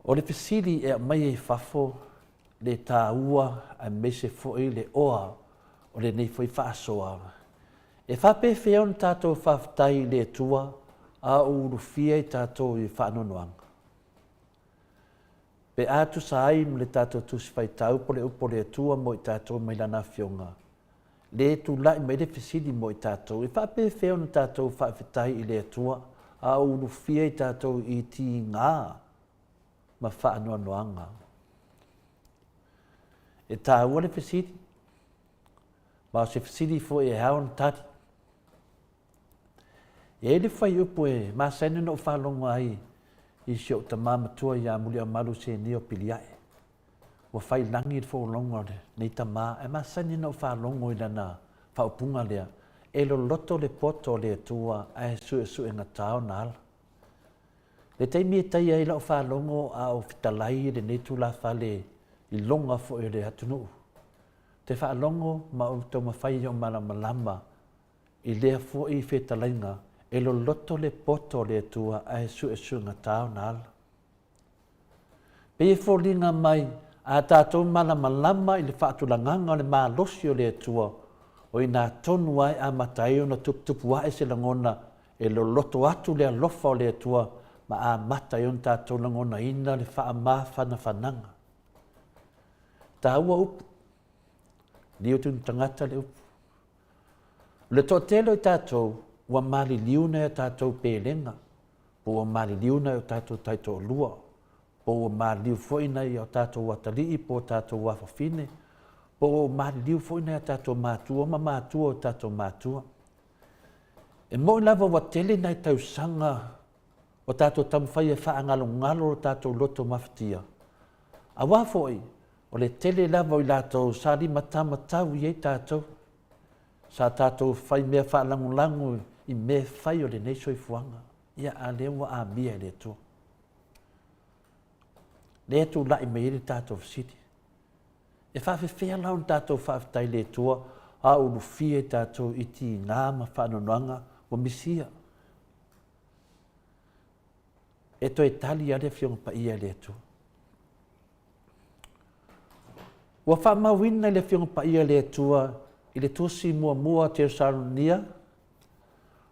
O le pesili e mai e whafo, le tāua a mese foi le oa o le nei foi whaasoa. E whape whion tātou whaftai le tua a uru fia i tātou i whaanonoanga. Pe atu sa ai le tātou tusi whai tau po le upo le tua mo i tātou mai lana whionga. Le tu lai mai le whisidi mo i tātou. E whape whion tātou whaftai i le tua a uru fia i tātou i ti ngā ma whaanonoanga. E tā ua le whisiri. Ma se whisiri fo e haon tari. E le whai upo e ma sene no whalonga ai i si o ta mamatua i a muli a malu se ni o piliae. Wa whai langi i fo longa le nei ta ma e ma sene no whalonga i lana whaupunga lea. E lo loto le poto le tua a e su e ngatao na ala. Le teimi e tai ai lau whalonga a o fitalai le nei tu la whale i longa fo e le atunu. Te whaalongo ma o tau mawhai o malama I lea fo i whetalainga, e lo loto le poto le tua a e sunga tau na ala. Pe e fo linga mai, a tātou malama i le whaatulanganga o le mālosi o le tua, o i nā tonu ai a matai o na tuputupu ai se langona, e lo loto atu le alofa o le tua, ma a matai o tātou langona ina le wha mā whananga. Tā ua upu, li o tunu tangata le upu. Le tō telo i tātou, ua mali liuna e tātou pēlenga, po ua mali liuna e tātou taito lua, po ua mali liu foina i o tātou watalii, po tātou wafafine, po ua mali liu foina i tātou mātua, ma mātua o tātou mātua. E mo lava wa tele nei tau sanga o tātou tamwhai e whaangalo o tātou loto mawhatia. A wafoi, o le tele lava o i lātou sāri matamatau i e tātou, sa tātou whai mea whaalangulangu i mea whai o le neisoi fuanga, ia a lewa a mia le tō. Le tu lai me iri tātou siti. E whawhewhea laun tātou whawhtai le tō, a ulu fie tātou i ti ngāma whanonanga o misia. E to e tali ale whiong pa ia le tō. Wa whamawina le whiong pa ia le tō, i le tosi mua te Saronia,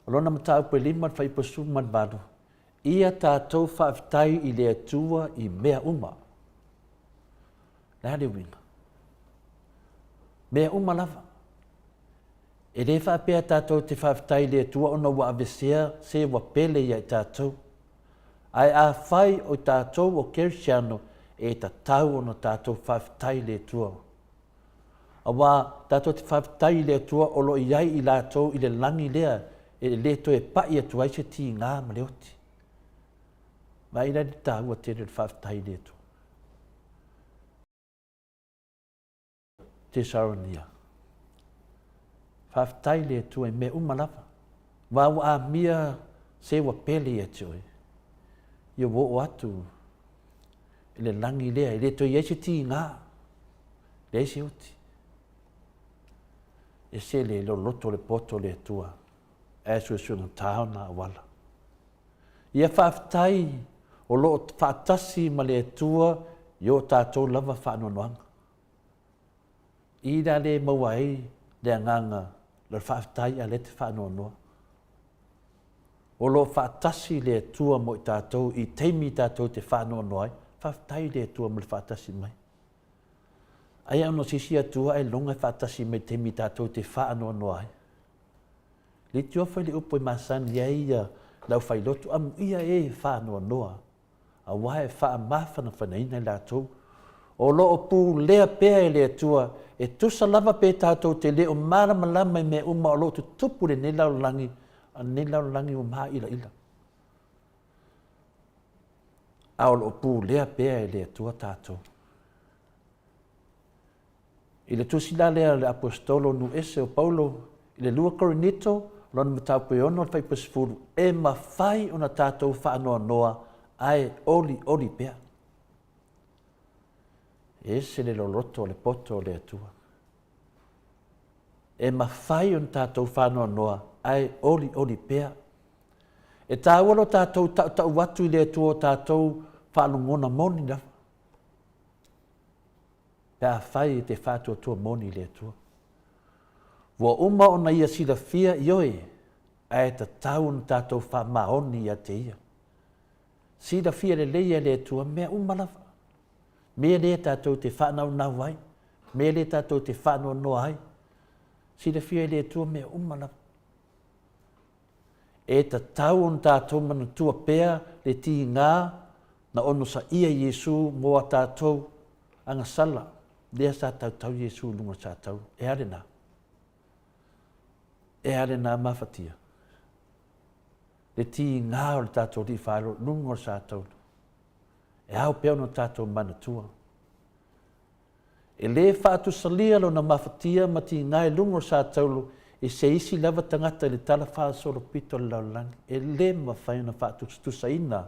o lona matau pe lima whai pasu man bado. Ia tātou whawhtai i le atua i mea uma. Nā le winga. Mea uma lava. E le whapea tātou te whawhtai le atua ona wa avesea se wa pele ia i tātou. Ai a whai o tātou o Kersiano e ta tau ona tātou whawhtai le atua. Awa tātou te whawhtai le atua o lo iai i lātou i le langi lea e le to e pai atua i se ti ngā ma le oti. Ma ina ni tāua tere le whawhtai le atua. Te Saronia. Whawhtai le atua e me umalava. Wawa a mia se wa pele atua. Ia wo o atu i le langi lea i le to i se ti ngā. Le se oti. E se le lo loto le poto le tua, e suesunga taona a wala. Ia whawhtai o lo whaatasi ma le tua, yo tātou lava whaanonoanga. Ida le mawai le anganga le whawhtai a le te whaanonoa. O lo whaatasi le tua mo i tātou, i teimi tātou te whaanonoai, whawhtai le tua mo le whaatasi mai. Ai ano sisi atua e longa whaatasi me te mi tātou te whaano noai. Le tio whai le upo i masani ia lau whai lotu amu ia e whaano noa. A wae wha mawhana whanaina lātou. O lo o pū lea pēa e le atua e tusa lava pē tātou te leo marama lama me uma o lo tu tupu le ne lau langi o maa ila ila. A o lo pū lea pēa e le atua tātou. I le tusila lea le apostolo nu ese o Paulo, i le lua Korinito, lona matau pe ono al faipasifuru, e mawhai ona tātou whaanoa noa, ai oli pea. Ese le loloto le poto le atua. E mawhai ona tātou whaanoa noa, ai oli pea. E tāwalo tātou tau watu i le atua tātou whaanongona moni lafa. Pea whai te whātua tua moni le tua. Wa uma ona ia sila fia ioe, ai ta tau na tātou wha maoni ia te ia. Sila fia le leia le tua, mea uma lava. Mea le tātou te whanau nau ai, mea le tātou te whanau noa ai. Sila fia le tua, mea uma lava. E ta tau na tātou mana tua pea le ti ngā, na ono sa ia Yesu moa tātou anga sala. Lea sa tau Yesu lunga sa tau. E arena. E arena mawhatia. Le ti ngā o le tātou li whaero lunga sa tau. E au peo no tātou manatua. E le whaatu salia lo na mawhatia ma ti ngā e lunga sa tau e se isi lava tangata le tala wha solo pito le laulangi. E le mawhai na whaatu stusaina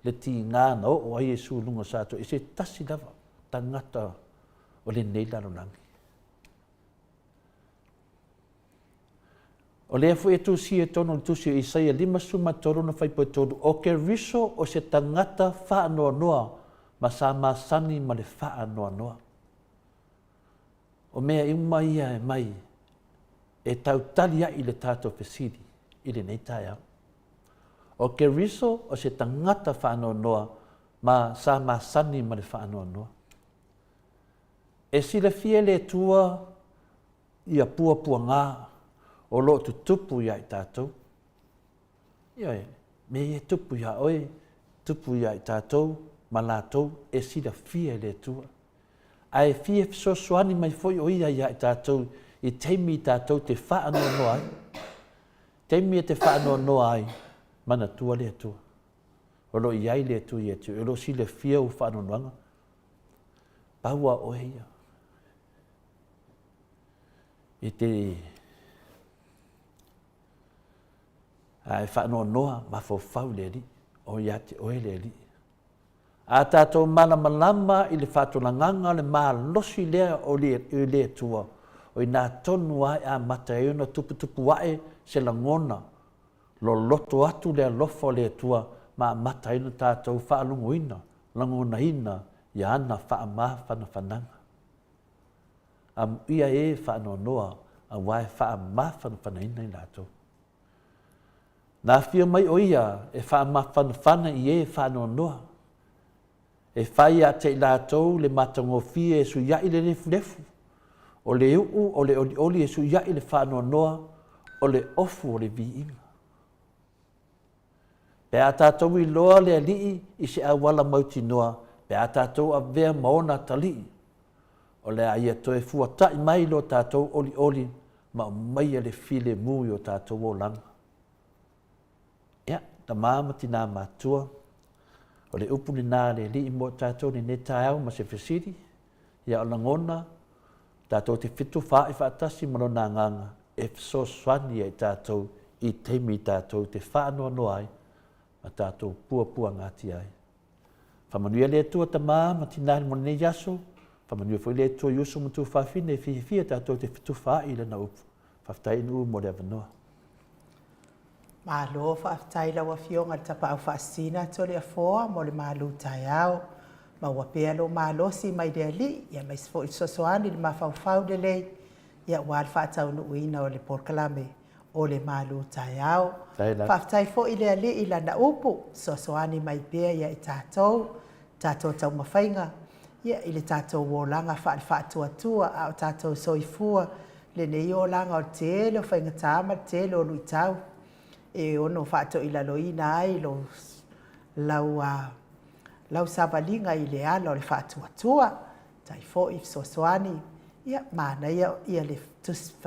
le ti ngā na o a Yesu lunga sa tau. E se tasi lava tangata o le nei laulangi. O lea fu e tusi e tono le tusi o Isaia 5:3 na faipotolu. O ke riso o se tangata whaanoanoa ma sa masani ma le whaanoanoa. O mea ima ia e mai e tautali ai le tātou pesiri i le nei tae au. O ke riso o se tangata whaanoanoa ma sa masani ma le whaanoanoa. E sila fie le tua ia pua ngā o lo tu tupu ia i tātou. Ia me e tupu ia oe, tupu ia i tātou, ma lātou e sila fie le tua. Ai fie sosoani mai foi o ia i tātou i teimi i tātou te whaanoanoa ai. Teimi e te whaanoanoa ai, mana tua le tua. O lo iai le tua i atu, o lo sila fie o whaanoanoanga. Paua o ia. I te ai whaanoanoa ma fau le li, o ia te oe le li. A tātou malama i le whaatolanganga le maa losi lea o le tua, o i nā tonu ai a mataeuna tupu wae se langona, lo loto atu lea lofo le tua, ma mataeuna tātou whaalunguina, langona ina, ia ana whaamawhana whananga. Ia e whaanoanoa, a wae whaamawhana whanaina i lātou. Nā whia mai o ia e whaamawhana i e whaanoanoa. E whai a te lātou le matangofie e su iai le lefu. O le uu, o le oli e su iai le whaanoanoa, o le ofu o le viinga. Pe a tātou i loa le alii i se awala mauti noa, pe a tātou a vea maona talii. O le aia toe fuatai mai lo tātou oli, ma mai le file mui o tātou o langa. Ia, ta māmati nā mātua, o le upuni nā le li mo tātou ni ne tāau ma se fesiri, ia o langona, tātou te fitu whae whaatasi mano nā nganga, e so swani e tātou i teimi tātou te whaanoa noai, ma tātou pua ngāti ai. Whamanuia le tua ta māmati nā mo ne yaso, whamanuia fwoi le tua yusu mtu whawhine whiwhia tātou te fitu whae i lana upu, whaftai inu mo le avanua. Malo whaftai lawa fionga tapa au whaasina tole a foa mo le malu tai au. Ma wapea lo malosi mai de ali, ia mai sfo i sosoani le mawhauwhau de lei, ia wal whaatau nu uina o le porkalame o le malu tai au. Whaftai fo i le ali i lana upu, sosoani mai bea ia i tātou tau mawhainga, ia i le tātou wōlanga whaatua au tātou soifua, le nei o langa o tele o whainga tāma, tele o luitau. E ono whaato i la loina ai lo lau savalinga i le ala o le whaatuatua, tai fo i sosoani, ia mana ia le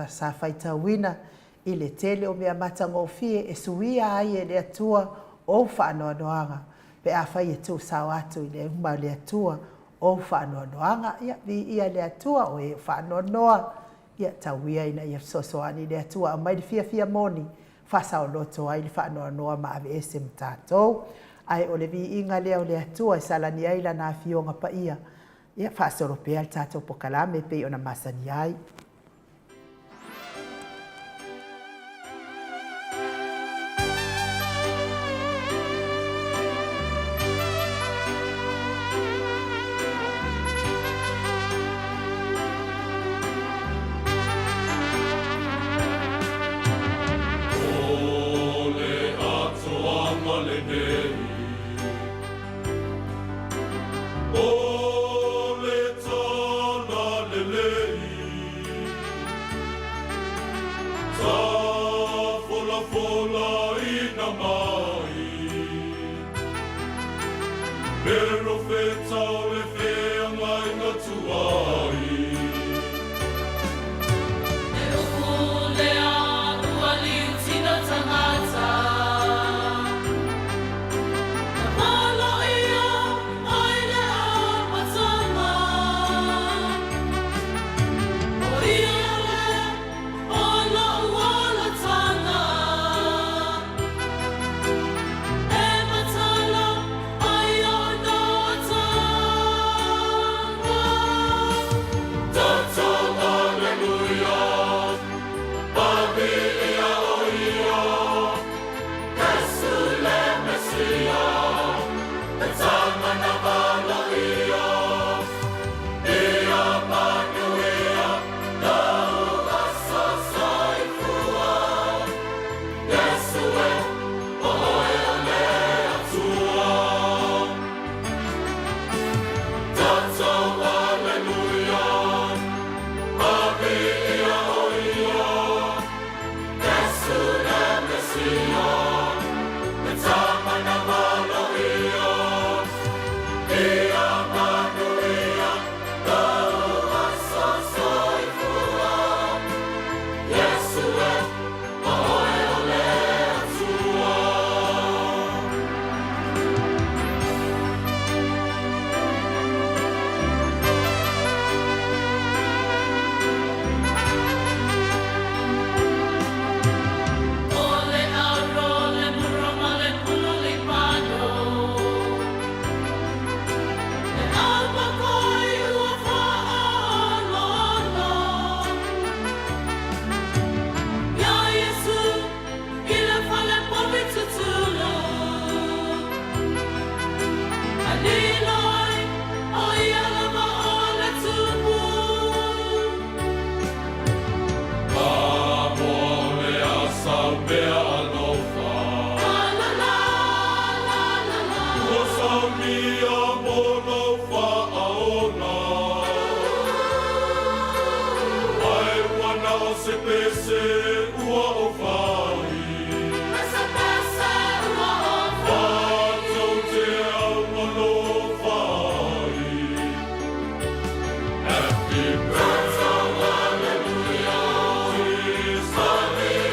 sa whaitawina i le tele o mea matangofie e suia ai e le atua o whaanoanoanga, pe a whai e tu sao atu i le uma le atua o whaanoanoanga, ia le atua o e whaanoanoa, ia tauia ina ia sosoani le atua, a mai le fia moni, whasa o loto ai le whaanoanoa ma ave ese mtatou, ai o le vi inga lea o le atua, salani ai la nā fionga pa ia, ia whaasoropea le tātou pokalame pe o na masani ai. pese ua o whai. Whātau te au mono whai. Happy birthday, hallelujah. Happy birthday,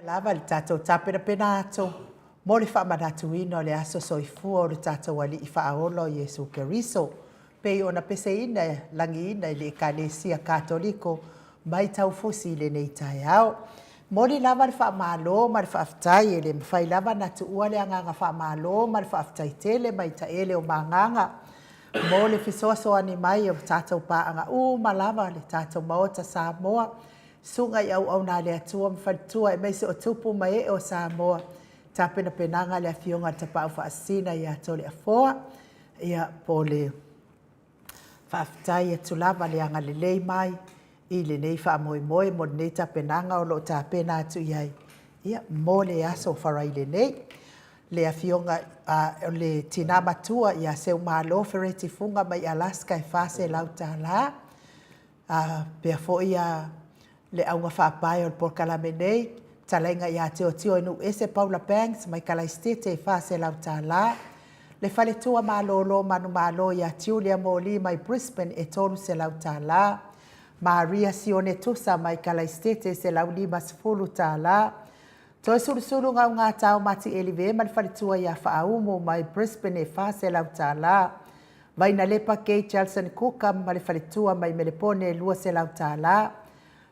Lava le tātou tāpera pena ato, mo le whaamanatuina o le aso soifua o le tātou ali I whaaolo Iesu Keriso, pei ona peseina langiina I le Ekalesia Katoliko, mai tau fusi le nei tai au. Mo le lava le whaamalo, ma le whaaftai ele, mwhai lava natu ua le anganga whaamalo, ma le whaaftai tele, mai ta ele o manganga. Mo le fisoasoani mai o tātou paanga ma lava le tātou maota Samoa, sunga I au nā le atua mwhalitua e meise o tupu mai o Samoa. Tā pena penanga le awhionga ta pau whaasina I ato le afoa. Ia po le whaaftai e tulava le anga le lei mai. I le nei whaamoe moe mo nei ta penanga o lo tā pena atu iai. Ia mo le aso wharai le nei. Le awhionga le tina matua I a seu malo fereti funga mai Alaska e whase lau tā la. Pea fo ia le aunga whaapai o le porkalame nei. Talenga I a teo tio inu ese Paula Banks mai kalaistete e whase lau tā la. Le whale tua malolo manu malo I a Julia Moli mai Brisbane e tonu se lau tā la. Maria Sione Tusa mai kalaistete se lau lima sifulu tā la. Toi suru ngau ngā tau mati elive man whalitua I a whaaumo mai Brisbane e whase lau tā la. Vaina lepa Kay Charlson Cookam mai whalitua mai Melepone e lua se lau tā la.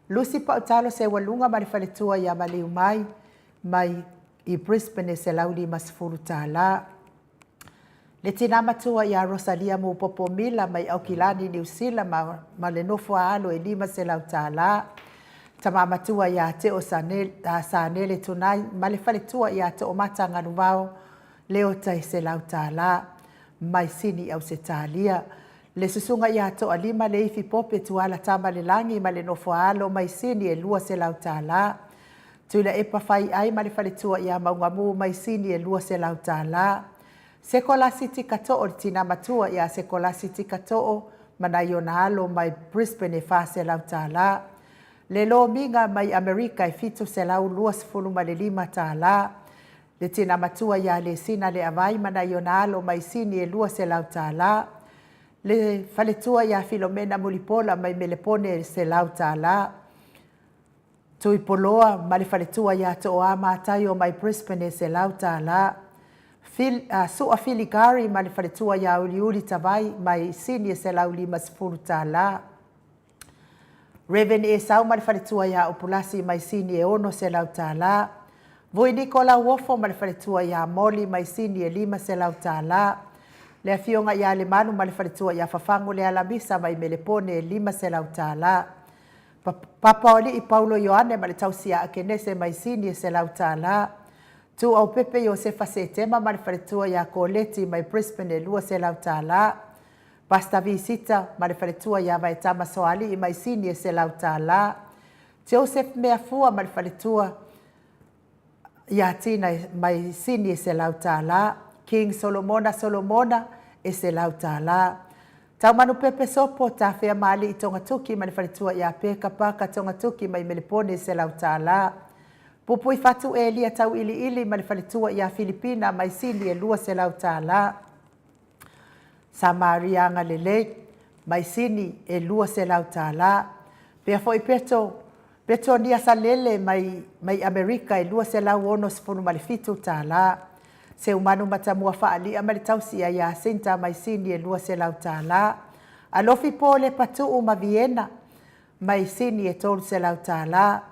Lucy Pautalo se walunga mai whalitua I a maliu mai I Brisbane e se lau lima sifulu tā la. Le tina matua I a Rosalia Mupopo Mila mai Aukilani New Zealand ma le nofo alo e lima se lau tā la. Tama matua I a te o sanele tunai ma le whalitua I a te o mata nganuvao leo tai se lau tā la mai sini au se tālia. Le susunga I a te o alima le ifi pope tuala tama le langi ma le nofo alo mai sini e lua se lau tā la. Tuila e pawhai ai ma le whalitua I a maungamu mai sini e lua se lau tā la. Sekola City kato'o le tina matua I a Sekola City kato'o mana iona alo mai Brisbane e whase lau tā la. Le lo minga mai Amerika e fitu se lau lua sifulu ma le lima tā la. Le tina matua I a le sina le avai mana iona alo mai sini e lua se lau tā la. Le whaletua I a Filomena Mulipola mai Melepone se lau tā la. Tui poloa ma le whaletua I a to o amatai o mai Brisbane se lau tā la. Sua Filigari ma le whaletua I a uliuli tawai mai sini se lau lima sifuru tā la. Reven e sau ma le whaletua I a Opulasi mai sini e ono se lau tā la. Voi Nicola Wofo ma le whaletua I a Moli mai sini e lima se lau tā la. Le awhionga I a le manu ma le whaletua I a Fafango le alamisa mai Melepone e lima se lau tā la. Papaoli I Paulo Ioane ma le tausia a Kenese mai sini se lau tā la. Tu au pepe Josefa Setema ma le whaletua I a Koleti mai Brisbane e lua se lau tā la. Pasta Visita ma le whaletua I a Vaitama Soali I mai sini se lau tā la. Joseph Meafua ma le whaletua I a Tina mai sini se lau tā la. King Solomona e se lau tā la. Tau manu pepe sopo ta whea mali I Tongatuki ma le whaletua I a Peka Paka Tongatuki mai Melepone se lau tā la. Pupui fatu e lia tau ili ma le whaletua I a Filipina mai sini e lua se lau tā la. Samarianga le mai sini e lua se lau tā la. Pea fo I Petonia salele mai Amerika e lua se lau ono sifunu malifitu tāla. Se umanu matamua whaali amali tausi a Jacinta mai sini e lua se lau tāla. Alofi pole patu uma Vienna mai sini e tolu se lau tāla.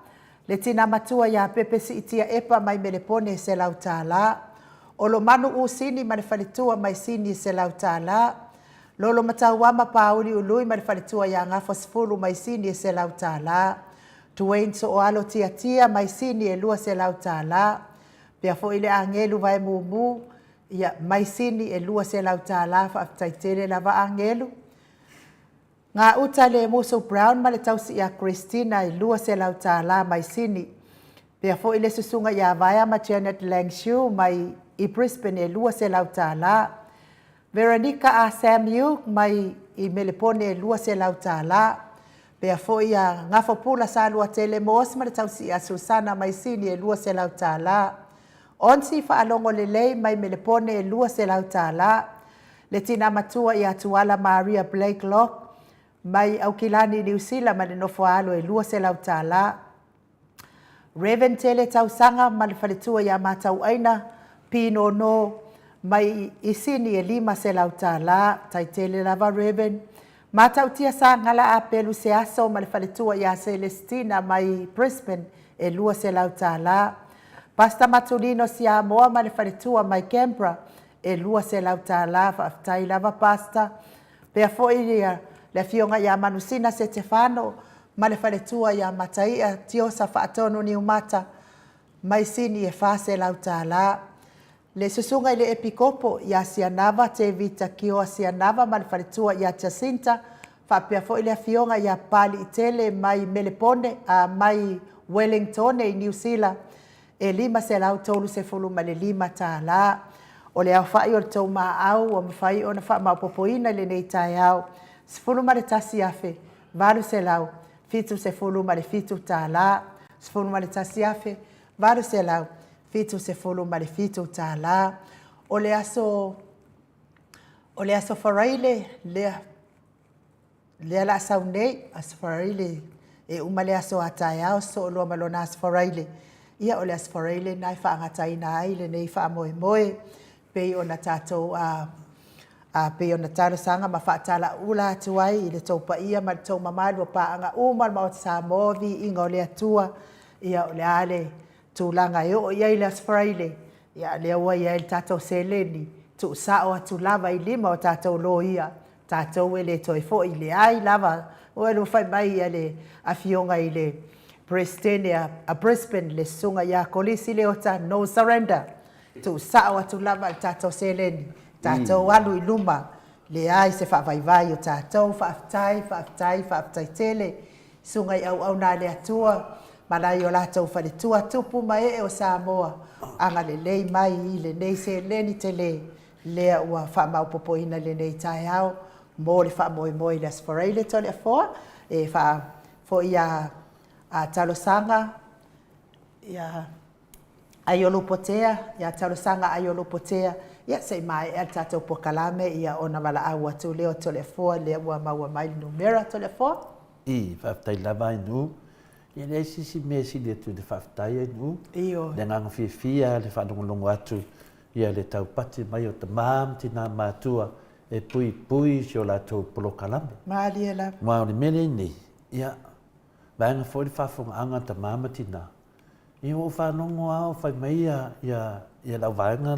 Le tina matua ya pepe si itia epa mai melepone se lau tāla. Olo manu u sini manifalitua mai sini se lau tāla. Lolo matauama pauli ului manifalitua ya ngafo sifuru mai sini se lau tāla. Tuwain so o alo tia mai sini e lua se lau tāla. Pea fo ile angelu vai mumu ia mai sini e lua se lau tāla fa aftaitele lava angelu. Ngā uta le Muso Brown ma le tausi ia Christina e lua se lau tāla mai sini. Pea fo ile susunga ia vaya ma Janet Langshu mai i Brisbane e lua se lau tāla. Veronica a Samuel mai i Melepone e lua se lau tāla. Pea fo ia ngafo pula sa lua tele mos ma le tausi ia Susana mai sini e lua se lau tāla. Onsi fa alongo lelei mai Melepone e lua se lau tāla. Le tina matua ia tuala Maria Blakelock mai au kilani New Zealand ma le nofo alo e lua se lau tāla. Raven tele tausanga ma le faletua ia matau aina pino no mai isini e lima se lau tāla. Tai tele lava Raven. Matau tia sa ngala a pelu se aso ma le faletua ia Celestina mai Brisbane e lua se lau tāla. Pasta Matulino sia moa ma le faletua mai Canberra e lua se lau tāla fa aftai lava pasta. Pea fo ilia le fionga ia Manusina Stefano ma le faletua ia Mataia Tiosa Faatono ni umata mai sini e fase lau tāla. Le susunga ile Epikopo ia Sianava te vita kio Sianava ma le faletua ia Jacinta fa pea fo ile fionga ia Pali Itele mai Melepone mai Wellington e New Zealand e lima se lau tolu se fulu ma le lima tāla. O le au fai o le tau maa au o mawhai o na wha maupopoina le nei tai au. Se fulu ma le tasi afe, valu se lau, fitu se fulu ma le fitu tāla. Se fulu ma le tasi afe, valu se lau, fitu se fulu ma le fitu tāla. O le aso wharaile, le ala asau nei, aso wharaile, e uma le aso atai au, so o lua malona aso wharaile. Ia o le aso wharaile, nai wha angatai na aile, nei wha moe moe, pei o na tātou pei o na tātou sanga ma whaatala ula atuai i le taupa ia ma le tau mamalu pa anga umal ma o te Samovi inga o le atua ia o le ale tūlanga e o ia i le asfraile ia le aua ia i le tātou seleni tu sao atu lava i lima o tātou lo ia tātou e le toi fo i le ai lava o e lo fai mai ia le afionga i le Brisbane a Brisbane le sunga ia kolisi le o ta no surrender tu sao atu lava i tātou seleni tātou alu i luma, le ai se whaavaivai o tātou, whaaftai tele, sungai au nā le atua, malai o lātou whaletua tupu mai e o Samoa, anga le lei mai i le nei se leni te lea ua whaamaupopoina le nei tai au, mō le whaamoe le asfareile tole a foa, e fo ia talosanga, ia aiolopotea, ia talosanga aiolopotea, ia sei mai e tātou pokalame ia ona wala au atu leo tole foa, lea ua maua mai numera tole foa. I, whaftai lava inu. Ia nei sisi mea sili atu le whaftai inu. Iyo. Le nganga whiawhia, le whanongolongo atu. Ia le taupati mai o te maam tina mātua e pui si o lātou polokalame. Maali e la. Mua o le mele nei. Ia, vaenga fo le whafonga anga ta maama tina. Ia o whanongo au whai mai ia lau vaenga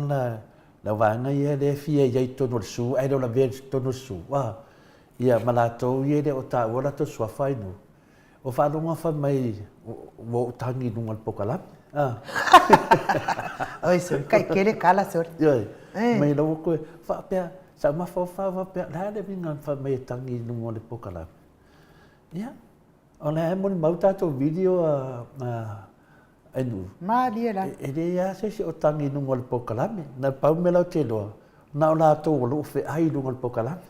la vanga ia le fia ia tono su ai la ver tono su wa ia malato ia le o ta ora to sua fainu o fa longa fa mai o tangi nungal pokala oi so kai kere kala sor ia mai lo ko fa pe sa ma fa pe la le vinga fa mai tangi nungal pokala ia ona mo mauta to video enu maali e la e le ia se o tangi nunga le pokalame na pau me lau te loa na o la tō lo fe ai nunga le pokalame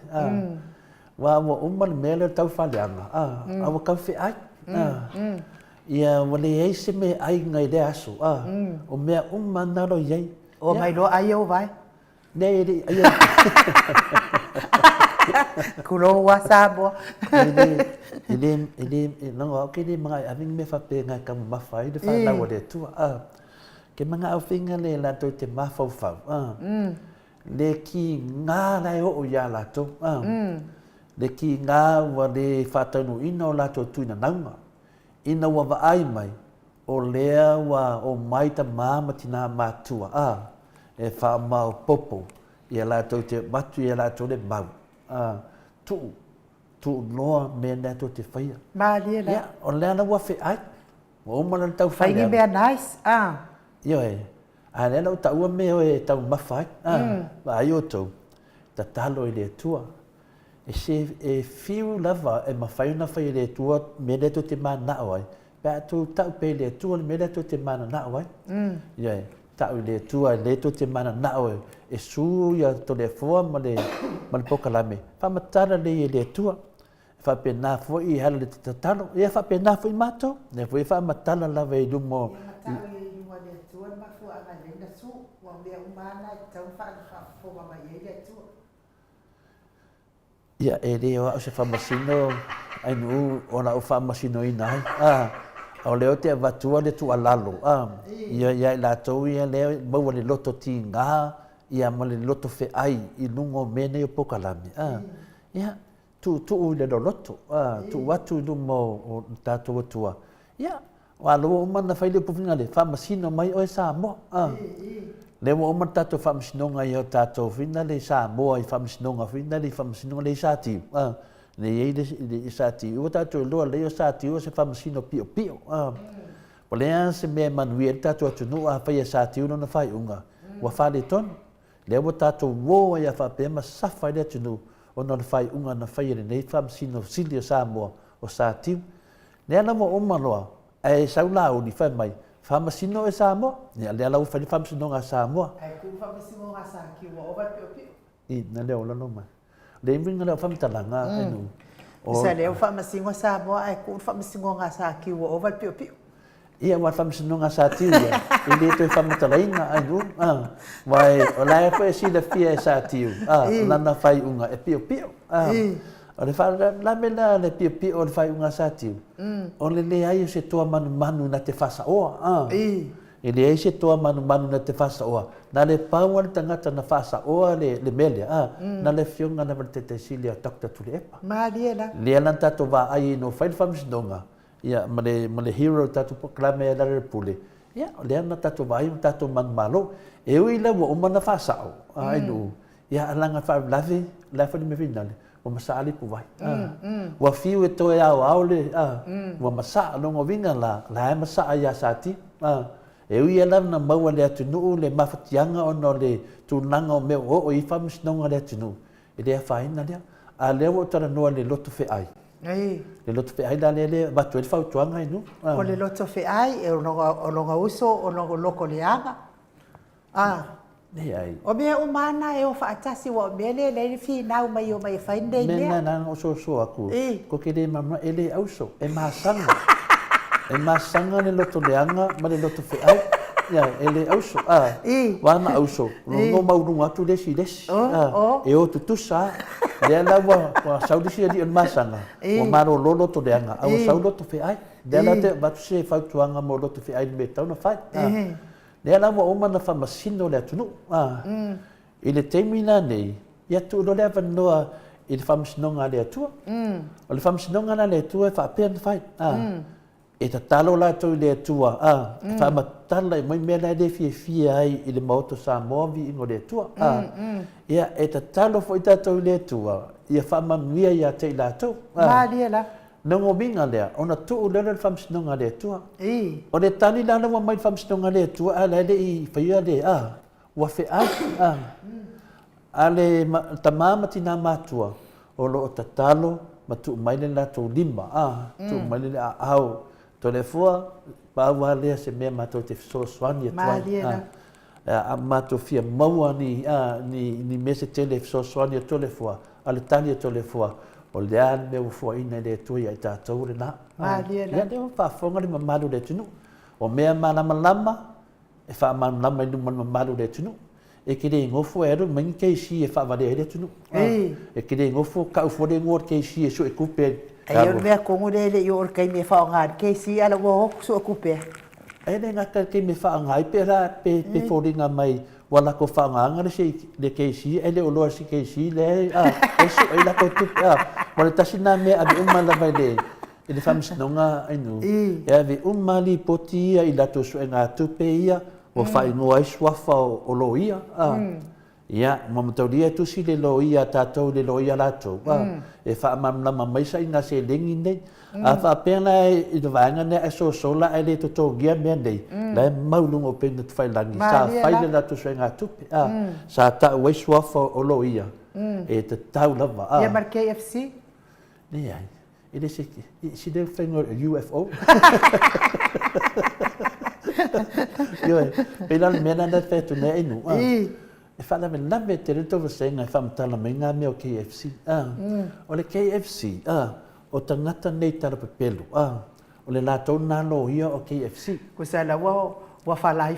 wa mo umal me le tau whaleanga awa kau fe ai ia wale ei se me ai ngai le aso o mea umanaro iei o mai lo ai o vai nei ai Kulo wa Samoa. Ele não que ele mais a mim me faz pegar como uma fai de falar o de tua que manga au finga le la to te mafau fau le ki nga la o ya la to le ki nga wa de fatanu ino la to tu na nanga ina wa va ai mai o lea wa o mai ta mama tina matua e fa mau popo ia la to te batu ia la to le mau tu noa me na to te faia Malia la. ia o lea na wa fe ai o mana tau Fai faia ni be nice. Yo a le lau ta ua me o e tau mawhai. Wa ai o tau, ta talo i le tua. E se e fiu lava e mawhai una whai le tua me le to te mana oai. Pea tu tau pe le tua me le to te mana na oai. Yo tau i le tua le to te mana na oai. E su ia to le fua ma le pokalame. Whamatara le i le tua. Whapena fo i hala le te talo. Ia whapena fo i mato. Ne fo i whamatala lava i lumo. Ia e leo o se whamasino ai nu ona o whamasino i nai. O leo te avatua le tu alalo. Ia la tau ia leo maua le loto ti ngā ia ma le loto fe ai i lungo mene o pokalami. Ia tu le loto. Tu watu i lumo o tātou atua. Ia wa lo mana fai le pufinga le whamasino mai o e Samoa. Le mo man tato whamsinonga i o tato whina le Samoa i whamsinonga whina le whamsinonga le Sātiu. Le ei le Sātiu. O tato loa le o Sātiu o se whamsino pio pio. O le an se mea manuia tato atunu a whai a Sātiu no na whai unga. Wa whale tonu. Le o tato woa i a whapema safa le atunu o na whai unga na whai le nei whamsino sili o Samoa o Sātiu. Le ana mo omaloa e saula o ni whai mai. Whamasino e Samoa. Ia lea lau whani whamasino ngā Samoa. Ai ku whamasino ngā Sātiu wa owa pio pio. I na leo lano mai. Le invinga leo whamitalanga enu. Sa leo whamasino Samoa ai ku whamasino ngā Sātiu wa owa pio pio. Ia wa whamasino ngā Sātiu ia. I le toi whamitalainga enu. Wai o lai koe sila fia e Sātiu. Lana whai unga e pio pio. O le wha la mena le pio pio o le whai unga Sātiu. O le ai se toa manu na te whasa oa. E le ai se toa manu na te whasa oa. Na le paua le tangata na whasa oa le mele. Na le fionga na te silia Dr. Tuli Epa. Maria la. Le alan tato wa ai no whaile whamisinonga. Ia, ma le hero tato poklame e lare pule. Ia, le ana tato wa ai tato manu malo. E ui la wa umana whasa o. Ai no. Ia, alanga whailave, lafa ni me vinale. Wa masali pu vai. Wa fiu e toe au le wa masa longo vinga la masa ya sati. E ui ala na maua le atunu le mafatianga ono le tunanga o me o I whamisnonga le atunu. E lea whaina lea. A lea o tara noa le loto fe ai. Le loto fe ai la le watu e whau tuanga inu. O le loto fe ai e o longa uso o longa loko le anga. O mea umana e o whaatasi wa o mea le fi nau mai o mai whaindei mea. Mena nana o so aku. Ko ke le mama e le auso. E maasanga. E maasanga le loto leanga ma le loto fe ai. Ia, e le auso. Wana auso. Ngo maurunga atu lesi. E o tutusa. Lea la wa saudisi ali on maasanga. Wa maro lo loto leanga. Awa sau loto fe ai. Lea la te batu se whautuanga mo loto fe ai me tau na whai. Lea la wa oma na whamasino le atunu. I le teimina nei, ia tu lo lea wanoa i le whamasinonga le atua. O le whamasinonga le atua e whaapea na whai. E ta talo la tau le atua. Whaamatala i moi mea le fia ai i le maoto Samoa vi ingo le atua. Ia e ta talo fo i tātou le atua. Ia whaamanuia ia te i la tau. Maria la. Nango minga lea, ona tuu lele whamsinonga lea tua. O le tani lana wa mai whamsinonga lea tua, a lele I whaia lea, wa fe ai. A le tamamati nā mātua, o lo o tatalo, ma tuu mai le la tau lima, tuu mai le a au. To le fua, pāua lea se mea mātou te fisoswani e tuai. A mātou fia maua ni mese tele fisoswani e tole fua, a le tani e tole fua. O le an me ufo ina le tui ai tātou re nā. Ia le whaafonga le mamalu le tunu. O mea malama lama, e wha malama inu mamalu le tunu. e ke le ngofo e ro mai ke si e fa vale ele tunu e ke le ngofo ka fo le ngor ke si e so e kupe ai o me ko ngore le yo kai me fa nga ke si ala wo so kupe e le ngata ke me fa nga pe ra pe fo ringa mai wala ko fa nga ngare se le ke si e le olo si ke si le e so e la ko tu wala tasina me abi umala vai le e le fam snonga inu e abi umali potia i la to so nga tu pe ia o fai no ai swafa o lo ia ia mamatoria tu si le lo ia tatou le lo ia lato e fa mamla mai sai na se lengi nei a fa pena i de vanga ne so sola e le to gia me nei la maulung o pena tu fai langi sa fai le lato so nga tu sa ta o swafa o lo ia e te tau lava ia mar KFC nei ai ele se deu fai no UFO Yo, pena mena na fetu na inu. E fala me na me te reto você nga fam tala me nga me o KFC. O le KFC, o tangata nei tala pepelu. O le lato na lo ia o KFC. Ko sa la wa fala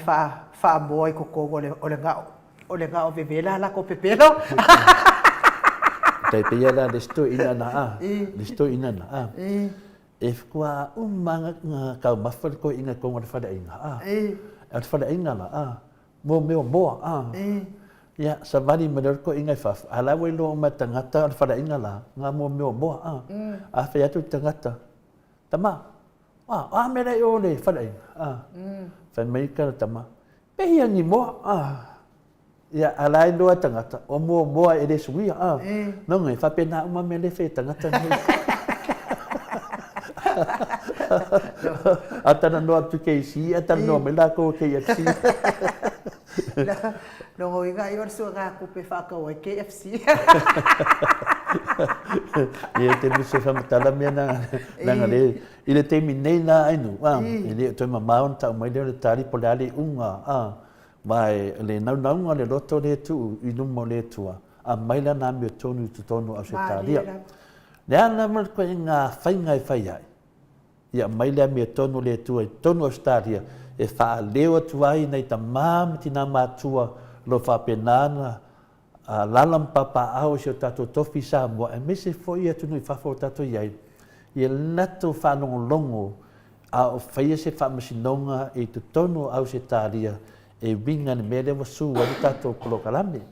fa boy ko ko o le ngao vevela la ko pepelo. Tai pe la desto ina na desto ina na e kwa manga ka mafal ko inga ko ngor fada inga at fada inga la mo ya sabani medor ko inga fa ala we lo matangata at fada inga la nga mo a fa ya tu tangata tama me la yo le fada inga fa me ka tama pe ya ni mo ya ala lo tangata o mo e de suia no ngai fa pena me le fe tangata atana no atu KC atana no me la ko KFC no hoi ga yor so ga ku pe fa ka o KFC ye te mi se fam tala me na ngale ile te mi nei na ainu ile to ma maun ta mai le tari polali unga vai le nau le loto le tu inu mo le tua a mai la na mi tonu tu tonu a se taria le ana mer ko inga fai ai ia mai le me tonu le tua tonu Australia e fa leo tuai nei ta mam tina matua lo fa penana a lalam papa au se tato tofi sa mo e me se foi e tunu fa fo tato ia ia nato fa longo a fa se fa masinonga e tu tonu Australia e vinga ne mele wasu wa tato kolokalame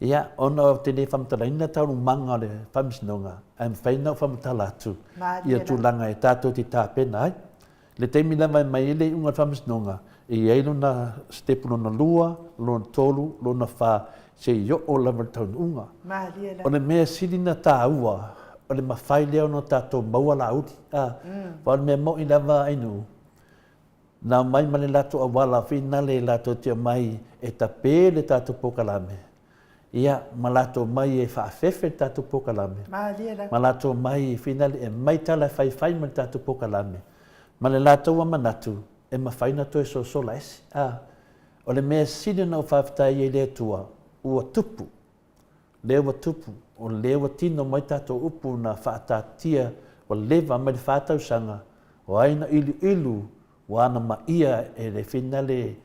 ia ono te le famtalaina tau manga le famsinonga am faina famtalatu ia tulanga e tato ti tapena ai le temi lava mai le unga famsinonga e ai lona step lona lua lona tolu lona fa se yo o lava tau unga ona me silina taua o le mafai leo no tato maua lauti pa me mo i lava ainu na mai male lato awala fina le lato tia mai e tape le tato pokalame ia malato mai e fa fefe tatu pokalame malato mai finale e mai tala fai man tatu pokalame malato wa manatu e mafaina to so solas o le me sine no fafta ye le tua o tupu o lewa tino mai tatu upu na fata tia o leva mai fata usanga o aina ilu wana ma ia e le finale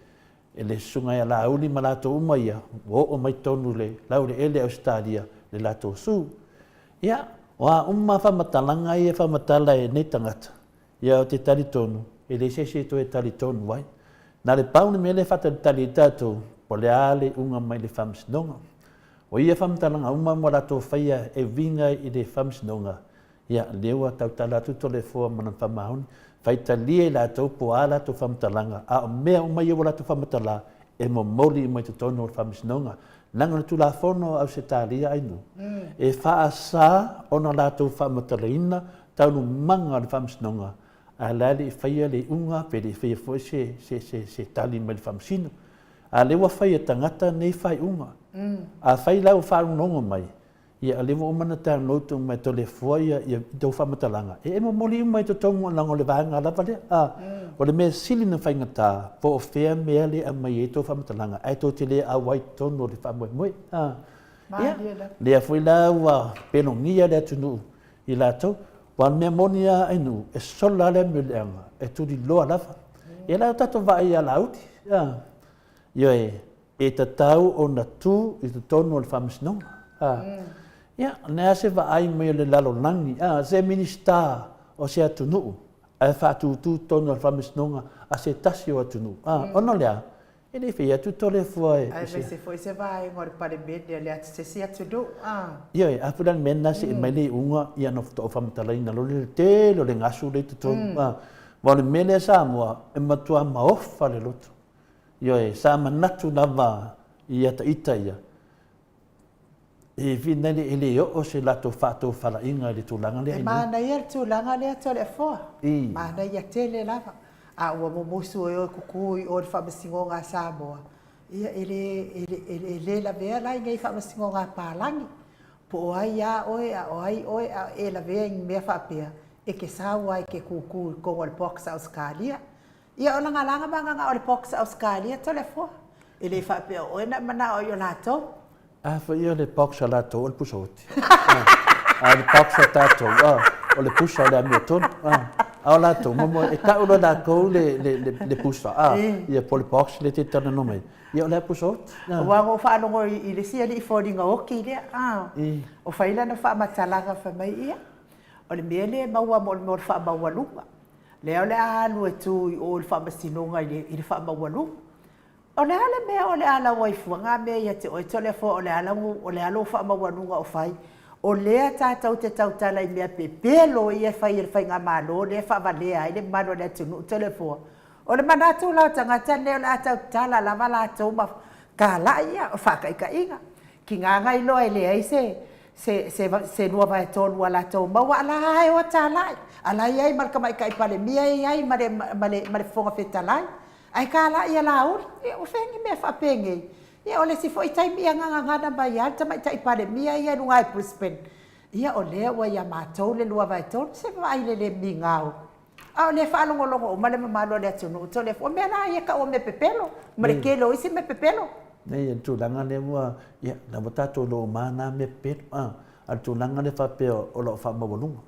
ele sunga ya la uli malato umaya o mai tonu le laure ele Australia le lato su ya wa umma fa matalanga ia fa matala e nei tangata ia o te tali tonu ele se to e tali tonu wai na le pauni me le fata tali tato po le ale unga mai le famsnonga o ia fa matalanga umma mo lato faia e vinga i le famsnonga ia lewa tau tala tuto le fo mana fa mauni faitalia la tau po ala to famtalanga a mea mai yo la to famtala e mo moli mai to tono famsnonga nanga tu la fono au setalia ainu e fa asa ona la to famtalina tau manga famsnonga a lali faia le unga pe le faia fo se tali mai famsino a le wa faia tangata nei fai unga a fai la fa nongo mai ia le mo mana ta no tu mai to le foia ia do fa matalanga e mo moli mai to tongo lango le vanga la vale o le me sili na fa ngata po fe me le a mai to fa matalanga ai to te le a wai to no le fa mo ia le foi la wa pelo ngia le tu i la to wa me monia enu e sola le me e tu di lo la fa e la ta to vai ala uti ia e tatau o na tu i te tonu o le whamasnonga. Ia, nea se wa ai mai o le lalonangi, se minista o se atunuu, a whaatutu tonu o le whamasnonga a se tasi o atunuu. Ono lea, e le whi atu tole fua e. Ai me se foi se vai ngore pare bene le atu se se atunuu. Ia e, a puran mena se e mai le unga i ano fto o whamatalaina lo le te, lo le ngasu le tutonu. Wa le mele sa mua, e matua maofa le loto. Ia e, sa manatu lava i ata ita ia. E vinele ele o se lato fato fala inga le tulanga le ai. Mana ia tulanga le atu le fo. Mana ia tele lava. A ua mo musu o kukui o le whamasingonga Samoa. Ia ele la vea lai ngai whamasingonga pālangi. Po o ai a oe a o ai oe a e la vea i mea whapea. E ke sawa e ke kukui kongo le poxa Australia. Ia o langa langa manga o le poxa Australia to le fo. Ele whapea oe na mana o yo lato. Fa io le poxa lato o le pusoti. Le poxa tato o le pusa le amiotonu. Au lato, momo e ka ulo da ko le pusa. Ia pole box le te tana no mai. Ia le pusot. Wa go fa no i le sia li fo dinga o ki le. O fa ila na fa matalanga fa mai ia. O le mele maua mo fa maua lupa. Le ole alu e tu o le fa masinonga i le fa maua lupa. O le ala me o le ala wai fuanga me ia te o tole fo o le ala fa maua lunga o fai. O lea tātou te tautala i mea pepelo i e whai ngā malo, le whavalea i le mano le tunu telefua. O le manatu lau tangata neo le atau tala lava lātou ma kāla ia o whakaika inga. Ki ngā ngai loa i lea i se nua vai tonu a lātou maua ala ai o tālai. Ala ai marka mai kai pale mia i ai mare fonga whetalai. Ai kāla ia lauri, o whengi mea whapengei. Ia ole si foi tai mia nganga mai alta mai tai pare mia ia lunga i Brisbane. Ia ole wa ia matou le lua vai ton se vai le mingau. A le fa longo o male malo le tunu to le fo me na ia ka o me pepelo. Mare ke lo isi me pepelo. Nei tu langa le mua ia na bota to lo mana me pet al tu langa le fa pe o lo fa mabulunga.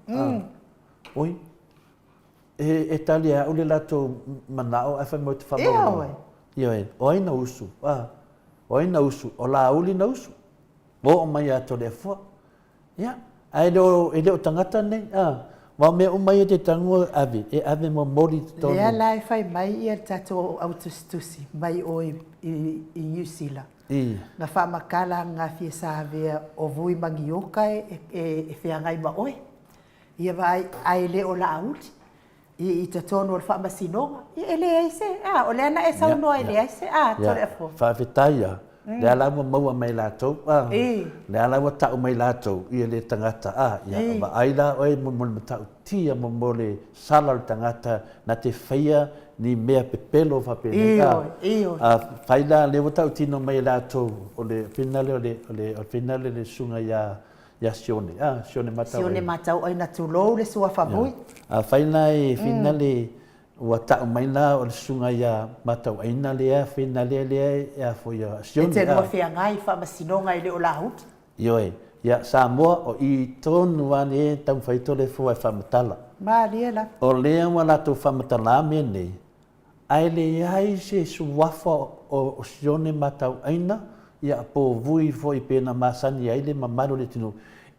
Oi. E Italia o le lato manao fa mo te fa mabulunga. Ia oi na usu. Oi na usu, o la uli na usu. O mai ato le fua. Ia, ai o tangata nei. Wa me o mai te tango ave, e ave mo mori tonu. Lea lai fai mai ia tato autostusi, mai o i New Zealand. Nga whamakala ngā fia sāvea o vui mangi oka e whiangai ma oe. Ia vai ai le o la auti. I te tonu o le whamasinonga. I le aise. O le ana e saunoa i le aise. Tore a fo. Whawhetaia. Le alawa maua mai lātou. Le alawa tau mai lātou. I le tangata. Ia wa aila oe mo le matau tia mo le sala le tangata na te whaia ni mea pepelo whapene. Whaila le watau tino mai lātou o le whinale o whinale le sunga ia sione. Sione matau. Sione matau ai na tulou le sua whamui. Whaina e whinale ua tau mai la o le sunga ia matau aina lea, whinale lea ia fo ia sione. E te noa whiangai whamasinonga i le o lahuti. Ioe, ia Samoa o i tonu ane tau whaitole fua e whamatala. Ma lia la. O lea wa lato whamatala me nei. Ai le ai se suwafa o sione matau aina ia po vui fo i pena masani ai le mamaro le tinu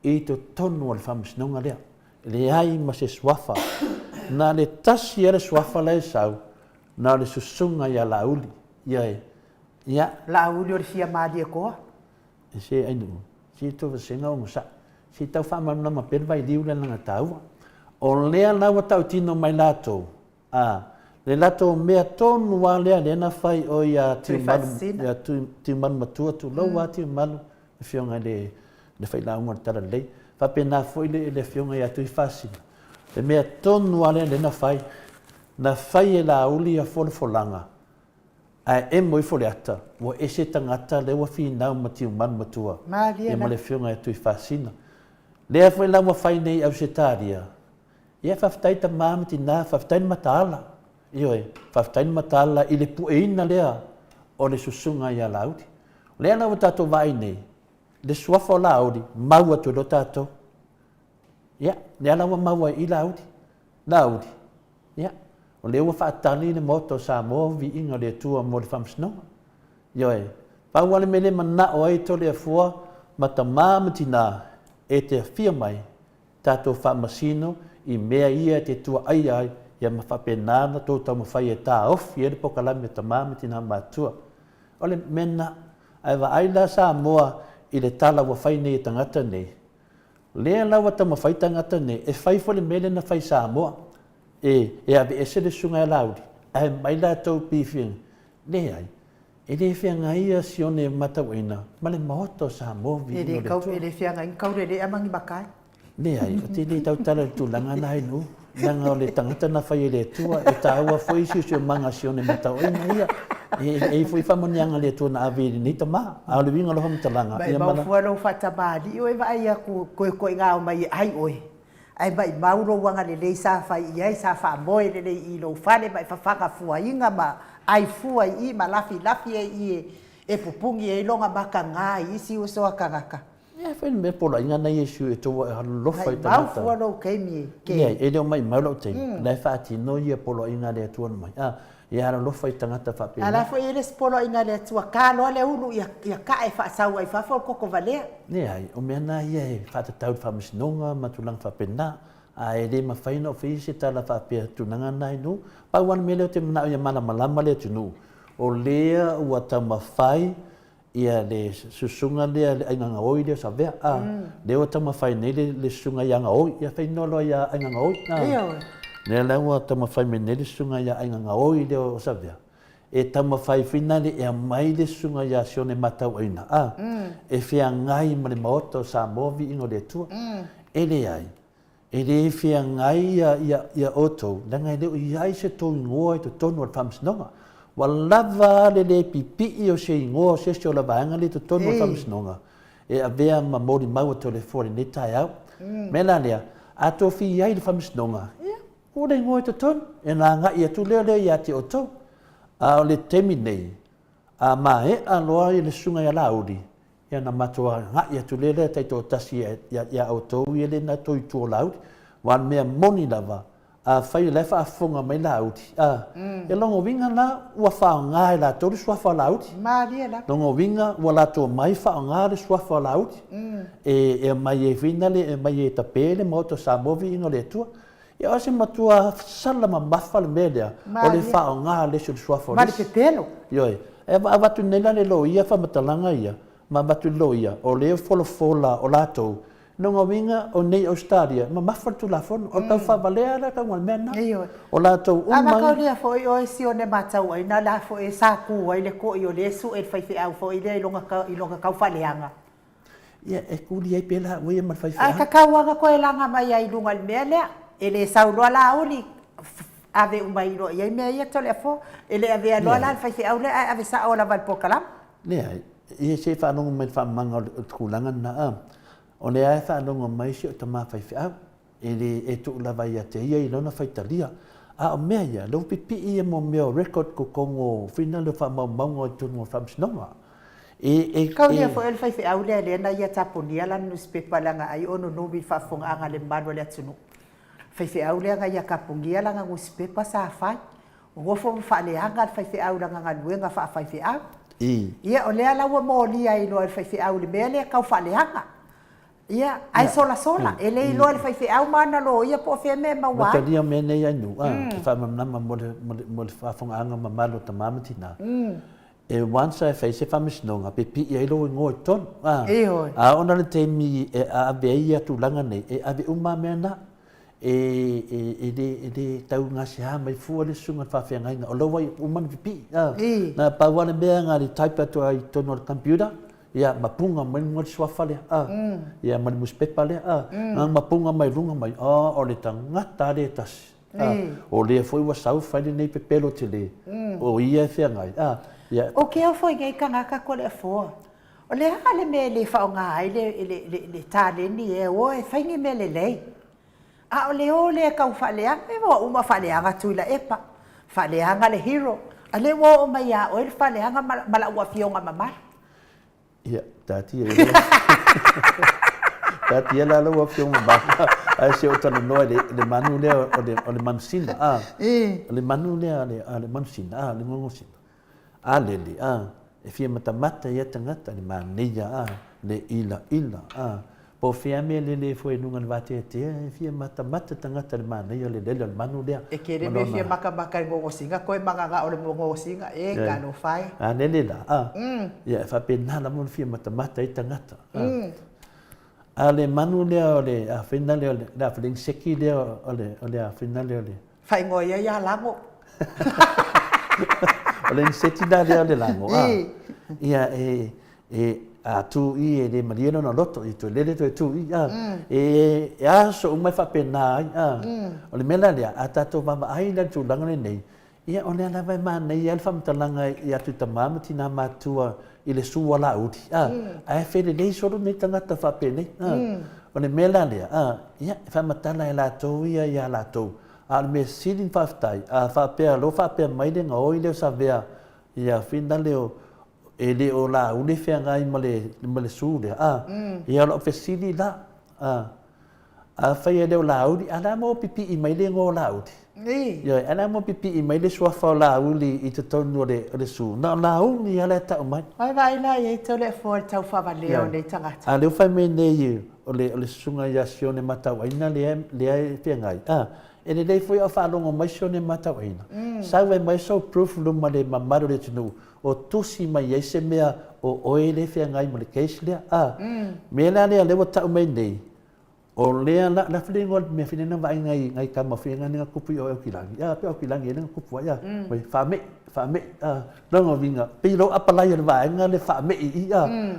i to tonu o le whamasinonga lea. Le ai ma se suwafa. Na le tasi ele suwafa le sau, na le susunga ia lauli. Ia. Lauli o le fia maali e koa. E se ainu. Si to vasenga o musa. Si tau whamana ma pervai liu le langa taua. O lea lawa tau tino mai lato. Le lato mea tonu wa lea lena fai o ia tiu manu matua tu lau wa tiu manu. Le fionga le fai launga tara lei. Whapena foi le fionga ia tui fasina. Le mea tonu wa lea lena fai. Na fai e la uli a folanga. Ai e moi fo le ata. Wa ese tangata le wa finau ma tiu manu matua. E ma le fionga ia tui fasina. Lea foi lawa fai nei au setaria. Ia whaftai ta mamati nā, whaftai matala. Ioe, whaftai matala i le pueina lea o le susunga i a laudi. Lea na tato vai nei, le suafa o laudi, maua tu lo tato. Ia, lea na maua i laudi. Laudi. Ia, o lea wa whaatali le moto Samoa vi inga le tua mo le whamsnonga. Ioe, Pau ale mele mana o ai tole a fua, ma ta māmatina e te fia mai, tātou whamasino, i mea ia te tua ai ai, ia mawhapenana tō tau mawhai e tā ofi, e le pokalami ta māmatina mātua. Ole mena, ai wa aila sa moa i le tala wa whai nei tangata nei. Lea lawa ta mawhai tangata nei, e whai fole mele na whai sa moa, e ave e sele sunga e lauri, ai maila tau pīwhiang, ne ai. E le whianga ia sione matawina, ma le mahoto sa movi. E le whianga in kaure le amangi makai. Ne ai, o te le tau tala tūlanga nai nu, nanga o le tangata na whai le tua, e ta aua foi siusio manga sione matawina ia. E foi whamonianga le tua na awiri ni ta maa, a le winga loha mtalanga. Bai maufua lo whatamari, oi wa aia koe ngā o mai ai oi. Ai bai mauro wanga le lei sa whai iai sa wha moe le lei i lo whale mai whawhanga fua inga ma ai fua i ma lafi e pupungi e longa maka ngā i si o soa kangaka. Ia whain me pola inga nei esu e toa e halofa i tangata. Maufua lo keimi e. Ia, e leo mai maulau te, lai whaati no ia pola inga le atuana mai. Ia halofa i tangata whapena. Ala fo ele polo inga le atua ka lo le ulu ia ka e whaasau ai whafo koko valea. Ne ai, o mea nā ia e whātatau whamisinonga matulang whapena, a e le mawhaina o whise tala whapea tunanga nai nu, pau wana me leo te mana o ia mana malama leo tunu. O lea ua ta mawhai, ia le susunga lea le ainganga oi leo sa vea, leo ta mawhai nei le susunga ianga oi, ia whainolo ia ainganga oi. Nea ua ta mawhai me nei le susunga ia ainganga oi leo sa vea. E ta mawhai finale e a mai le susunga ia sione matau aina. E whia ngai ma le maoto sa movi ingo le tua. E le ai. E le whia ngai ia oto, langa leo iai se tō ingoa i to tonu al whamsinonga. Wa lava le pipi o se ingoa se se o lava anga le to tonu al whamsinonga. E a vea ma mori maua to le fore ne tai au. Mela lea, a tō whi iai le whamsinonga. O le ingoa i to tonu, e nā ngai atu leo leo ia te oto. A o le temi nei, a mae a loa i le sunga ia lauri. Ia na matua ngai atu leo tai tō tasi ia autou i le na toi tō lauri. Wan mea moni lava, a whai lefa a whunga mai lauri. E longo winga la, ua whao ngā e la tōru swafa lauri. Maria la. Longo winga, ua la tō mai whao ngā le swafa lauri. E mai e vinale, e mai e tapele, moto sa movi ingo le tua. Ia ose matua sala ma mafa le melea, o le whao ngā le sur swafa. Mari te telo. Ioi, e watu nela le lo ia whamatalanga ia, ma watu lo ia, o leo fola o latou. Nonga winga o nei Australia, ma mawhatu la fono, o tau whabalea la tau mena. O la tau umai. Ama kau lea fo i o e si o ne matau ai, na la fo e sa ku ai le ko i o le su e whaiwhi au fo i le ilonga kau whaleanga. Ia, e kuri ai pela ui e man whaiwhi au. A ka kauanga koe langa mai ai lunga le mea lea, e le sauloa la uli, ave umai ilo i ai mea ia tole a fo, e le ave aloa la whaiwhi au le, ave sa o la valpokalam. Lea, ia se whanonga mai whamanga o kulanga na am. O le ae whanonga mai si o ta maa whaiwhi au. E tu lava ia te ia i lona whaitalia. A o mea ia, lau pipi ia mo mea record ko kongo whina le whamau maunga i tunu o whamsinonga. Kau nia fo el whaiwhi au lea lea na ia taponia la newspaper langa ai ono nomi whafonga anga le mano lea tunu. Whaiwhi au lea nga ia kapungia langa newspaper sa whai. Ngofo mwhaleanga whaiwhi au langa nga nuenga whaiwhi au. Ia o lea laua mo lia i loa whaiwhi au le mea lea kau whaleanga. Ia, ai sola. E le iloa le whaiwhi au mana lo, ia po whea mea mawai. Mataria mea nei anu, te whamamnama mo le whafonga anga mamalo ta mamatina. E wansa e whaise whamisinonga, pe pi i ailo i ngoi tonu. A ona le teimi e a ave ia tu langa nei, e ave uma mea na. E le tau ngasi ha mai fua le sunga whawhia ngainga, o lawa i umana pipi. Na pawana mea ngā li type atu ai tonu al computer. Ia mapunga mai ngori swafa le ia mali muspepa le nga mapunga mai runga mai o le tangata le tasi o le foi wa sau fai nei pepelo te le o ia fe ngai ia o ke o foi ngai kanga ka ko le fo o le ha le me le fa nga ai le tale ni e o e fai ngi me le lei o le ka fa le e mo uma fa le anga tuila epa fa le anga le hero ale wo o mai a o le fa le anga mala wa fionga mama. Ia, tati ela laua fiona baka. Ai se o tana noa le manu lea o le manusina. O le manu lea le manusina, le ngongosina. A lele, e fia matamata ia tangata le maneia le ila po fia me le foi nunga le vate te fia matamata tangata le maneia le le manu lea e kere me fia maka ngo singa koe manga o le ngo singa e ka no fai le la ia fa pena la mon fia matamata i tangata ale manu lea ole a fina le ole la fling seki le ole a fina le ole fai ngo ia lango ole seti da le lango ia a tu i le mariano na loto i tu lele tu i so mai fa pena o le mela le a tato mama ai na tu langa nei ia ona na vai mana ia fa mtalanga ia tu tamama tina matua i le sua la uti ai fe le so nei tanga ta fa pena o le mela le ia fa matala la to ia la to al me sidin fa stai fa pe lo fa pe mai le ngoi le sa vea ia finda leo e le o la ule fea ngai male su le ia lo fesili la a fai le o la uli ala mo pipi i mai le ngo la uli ia ala mo pipi i mai le sua fa la uli i te tonu le su na la uli ala ta o mai vai la e to le fo tau fa va le o le tangata a le fai me nei o le sunga ya sione mata waina le fea ngai e le foi o fa longo mai sione mata waina sa vai mai so proof lu male mamaro le tunu o tusi mai ese mea o oele fea ngai mo le keisi lea me lea lea lewa tau mai nei o lea la whilingo mea whilina vai ngai kama whilinga ninga kupu i o Aukilangi pe Aukilangi e ninga kupu ia mai whaame longa vinga pilo apalai le vai nga le whaame i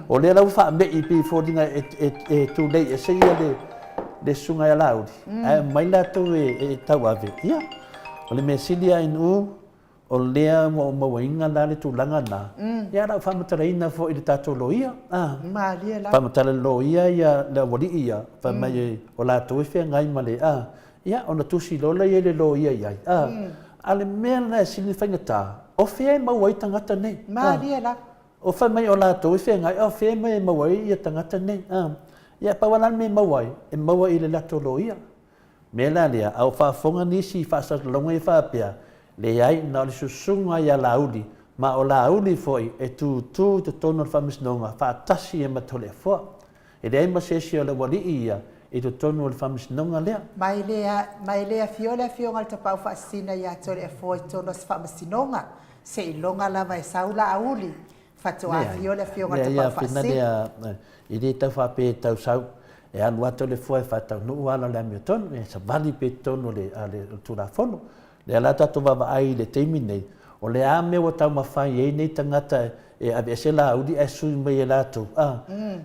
o lea lau whaame i pi fōringa e tu nei e seia le sunga ia lauri mai la tu e tau ave ia o le mea silia inu o lea mo wainga la le tūlanga nā. Ia rau whamatara ina fo i le tātou loia. Maria la. Whamatara loia ia le wari ia. Whamai o la tō e whea ngai male. Ia ona tusi lola ia le loia iai. Ale mea na e sini whaingatā. O whea mawai tangata nei. Maria la. O whamai o la tō e whea ngai. O whea mai mawai ia tangata nei. Ia pawalan me mawai. E mawai i le lato loia. Mea la lea. Au whaafonga nisi whaasat longa i whaapea. Le ai na le susunga ia lauli ma o lauli foi e tu te tono famisnonga fa tasi e matole fo e le ai ma se le wali ia e tu tono le famisnonga le mai le fiola al tapau fa sina ia tole fo e tono famisnonga se longa la vai saula auli fa to a fiola al tapau fa sina i le ta fa pe tau sau e anu atole fo e fa tau no ala le miton e sa vali pe tono le tu la fono le ala tatu wawa ai le teimi nei. O le a me o tau mawhai e nei tangata e abe e se la audi e sui mai e latu.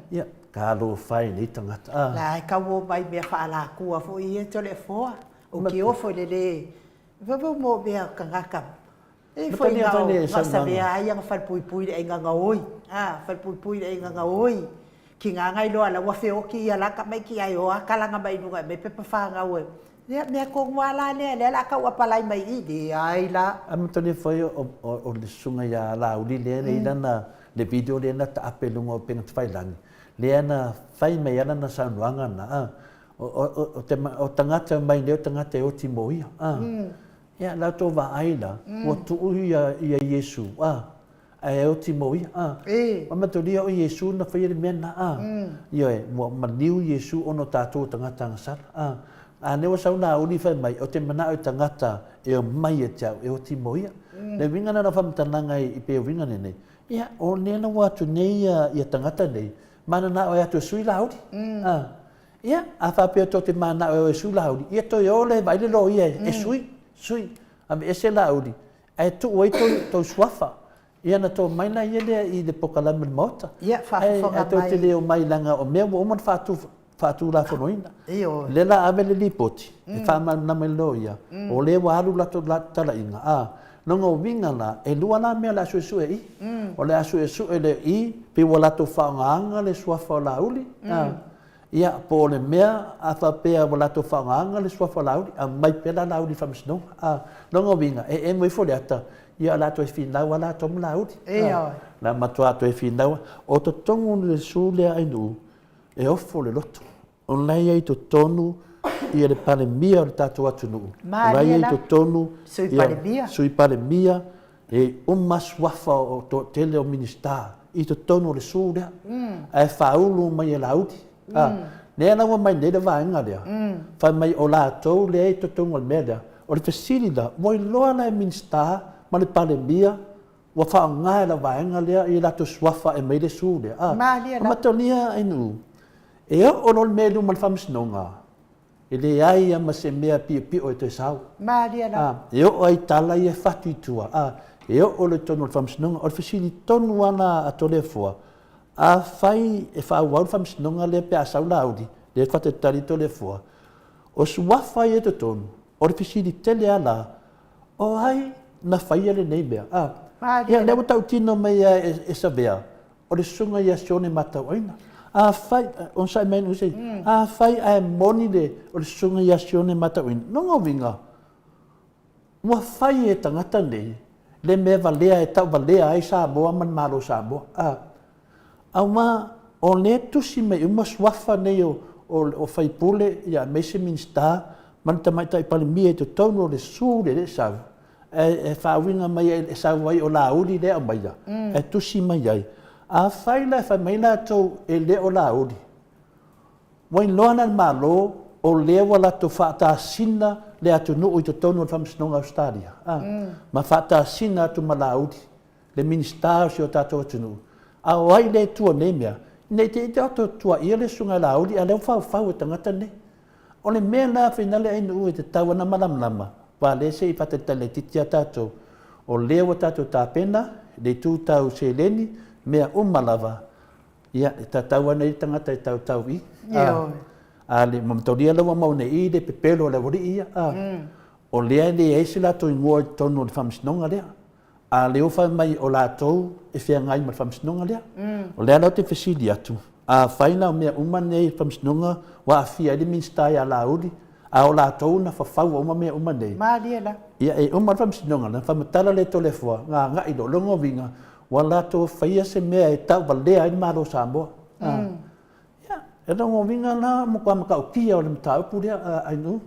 Ia, ka alo whai nei tangata. La e kawo mai mea whaala kua fo i e tole foa. O ki ofo le le. Wawa mo mea kangaka. E fo i ngao, ngasa mea ai anga whalpui le nganga oi. Whalpui le nganga oi. Ki ngā ngai loa la wafe o ki i alaka mai ki ai o a kalanga mai nunga me pepa whaanga oi. Mea kong wala le la ka wapalai mai i de ai la. Amatone foi o le sunga ia la uli le na le video le na ta apelunga o penga tfailangi. Le na fai mai ana na sanuanga na. O tangata mai le o tangata o timoia. Ia la to va ai la. O tu ia Yesu. Ai o timoia. Amatone o Yesu na fai le mena. Ia mo maniu Yesu ono tatou tangata ngasara. A ne o sauna uli fai mai o te mana o tangata e o mai e tau e o timoia. Le winga na whamtananga i pe o winga nei. Ia, o nena watu nei ia tangata nei. Mana na o e atu sui laudi. Ia, a whapea to te mana o e sui laudi. Ia to e ole vai le lo ia e sui. Ame e se laudi. E tu oi to suafa. Ia na to mai na ia i le pokalama mota. Ia, whafonga mai. E to te leo mai langa o mea o man whātu la whanoina. Le la ame le lipoti. E whāma na me loia. O le waru lato tala inga. Nonga o winga la, e lua la mea la sue i. O le asue sue le i, pe wa lato whaanga le suafa la uli. Ia, po le mea, a whapea wa lato whaanga le suafa la uli, a mai pela la uli whamisnonga. Nonga o winga, e moi fole ata, ia lato e whinaua lato mo la uli. La matua to e whinaua. O to tongu le sule ainu, e ofo le loto. O lai ai to tonu i le palemia o le tātou atu nuu. O lai ai to tonu sui palemia. Sui palemia e umaswafa o to tele o minista I to tono le su le ai faulu mai la uti ne na mai ne da vainga le fa mai o la to le to tongo meda o le facilita moi lo na minista ma le pandemia wa fa nga la vainga le I la to swafa e mai le su le ma to nia inu e o lo medu mal fam snonga ele ai ma se mea pi o te sau e o ai tala e fatu tua e o le tono le famsnonga o le fasili tonu ana a tole fua a fai e fa wau famsnonga le pe a sau laudi le fate tali tole fua o suafa e te tonu o le fasili tele ala o ai na fai le nei bea ia le tau tino mai e sa bea o le sunga ia sione matau aina a fai on sai men usai a fai a moni de o le sunga ia sione matau aina no ngovinga mo fai e tangata nei le me valea e tau valea ai sa boa man malo sa boa au ma o le tusi me uma swafa nei o fai pule ia me se minsta man tamai tai pale mie to tono le su le sa e fa winga mai e sa vai o la uli le mai e tusi mai ai a fai la fa mai la to e le o la uli mo in lona malo o le wala to fa ta sina le atu no o to tono fam snonga Australia ma fa ta sina to malaudi le minister si o tato tunu a wai le tu nemia ne te to tua ile sunga laudi a le fa o tangata ne o le mena finale ai no te tawana malam pa le se fa te tele titia tato o le o tato ta pena le tu tau se leni mea malava ia ta tawana I tangata tau I ale mamtoria lo mau nei de pepelo la vori ia o le ni e sila to ngo tono de famsnonga le a le o fa mai o la to e fia ngai ma famsnonga le o le ala te fasili atu a faina me uma nei famsnonga wa fia de minsta ya la udi a o la to na fa fa o me uma nei Mariela ia e uma famsnonga na fa matala le to le fo nga I do longo vinga wala to faia se me e tau valea I malo sambo e rongo vinga na mo kwa maka ukia o le mtau puria ai nu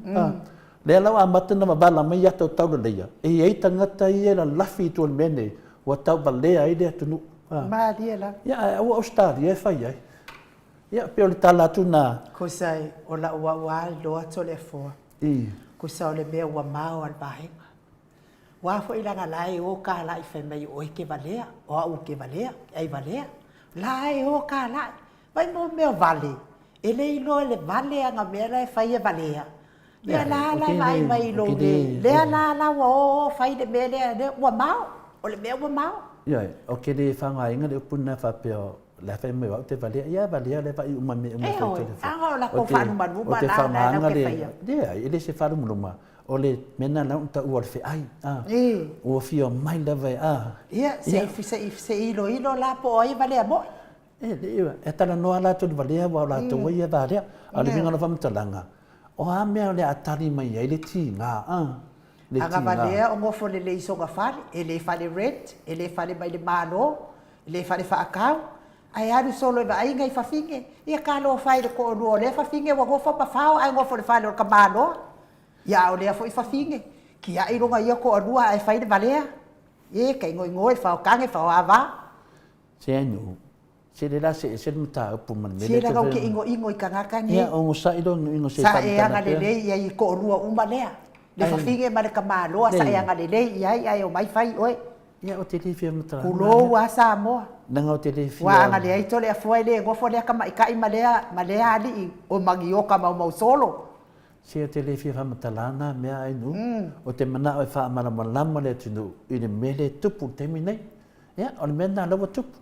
le lau a matana mabala mai ata o tau le leia e ei tangata I e la lafi tu al mene wa tau balea I le atunu Mariela ia o Australia e fai ai ia pe o le tala atu na ko sai o la ua lo ato le fo ko sa o le mea ua mao al bahenga wa fo I langa lai o ka lai fe mai o ke valea o au ke valea ai valea lai o ka lai vai mo mea vale ele ilo le vale anga mera e fai e valea le la mai lo le la o fai de mele de ua mau o le mea ua mau ia o ke le fanga inga le upuna fa pe la fa me wa te valea ia valea le fa uma me uma fa te anga la ko fa ma nu ba la ke fai ia ele se fa mu ma o le mena na unta ua fe ai o fio mai la vai ia se ilo la po ai valea mo e tala noa la tu valea wa la tu ia valea ale vinga na fam talanga o a mea le atari mai ai le tinga le tinga anga valea o ngofo le iso ga fale ele fale rent ele fale mai le malo ele fale fa akau ai aru solo va ai ngai fa finge ia kalo fai le ko no le fa finge wa ngofo pa fao ai ngofo le fale o ka malo ia o le fo fa finge ki ai ronga ia ko rua ai fai le valea e kai ngoi fa kange fa ava se anu se le la se mta pu man me se la ke ingo I kanga kani ia o sa I don ingo se sa e anga le ia I ko rua umba lea le fa finge ma le kamalo sa e anga le ia o mai fai oi ia o te le fia mtra kulo wa sa mo nanga o te le fia wa anga le ai to le foi le go fo le ka mai kai ma le ali o magi o ka mau solo se te le fia matalana me ai nu o te mana o fa mana malama le tunu I le mele tupu te minai ia o le mena lo tupu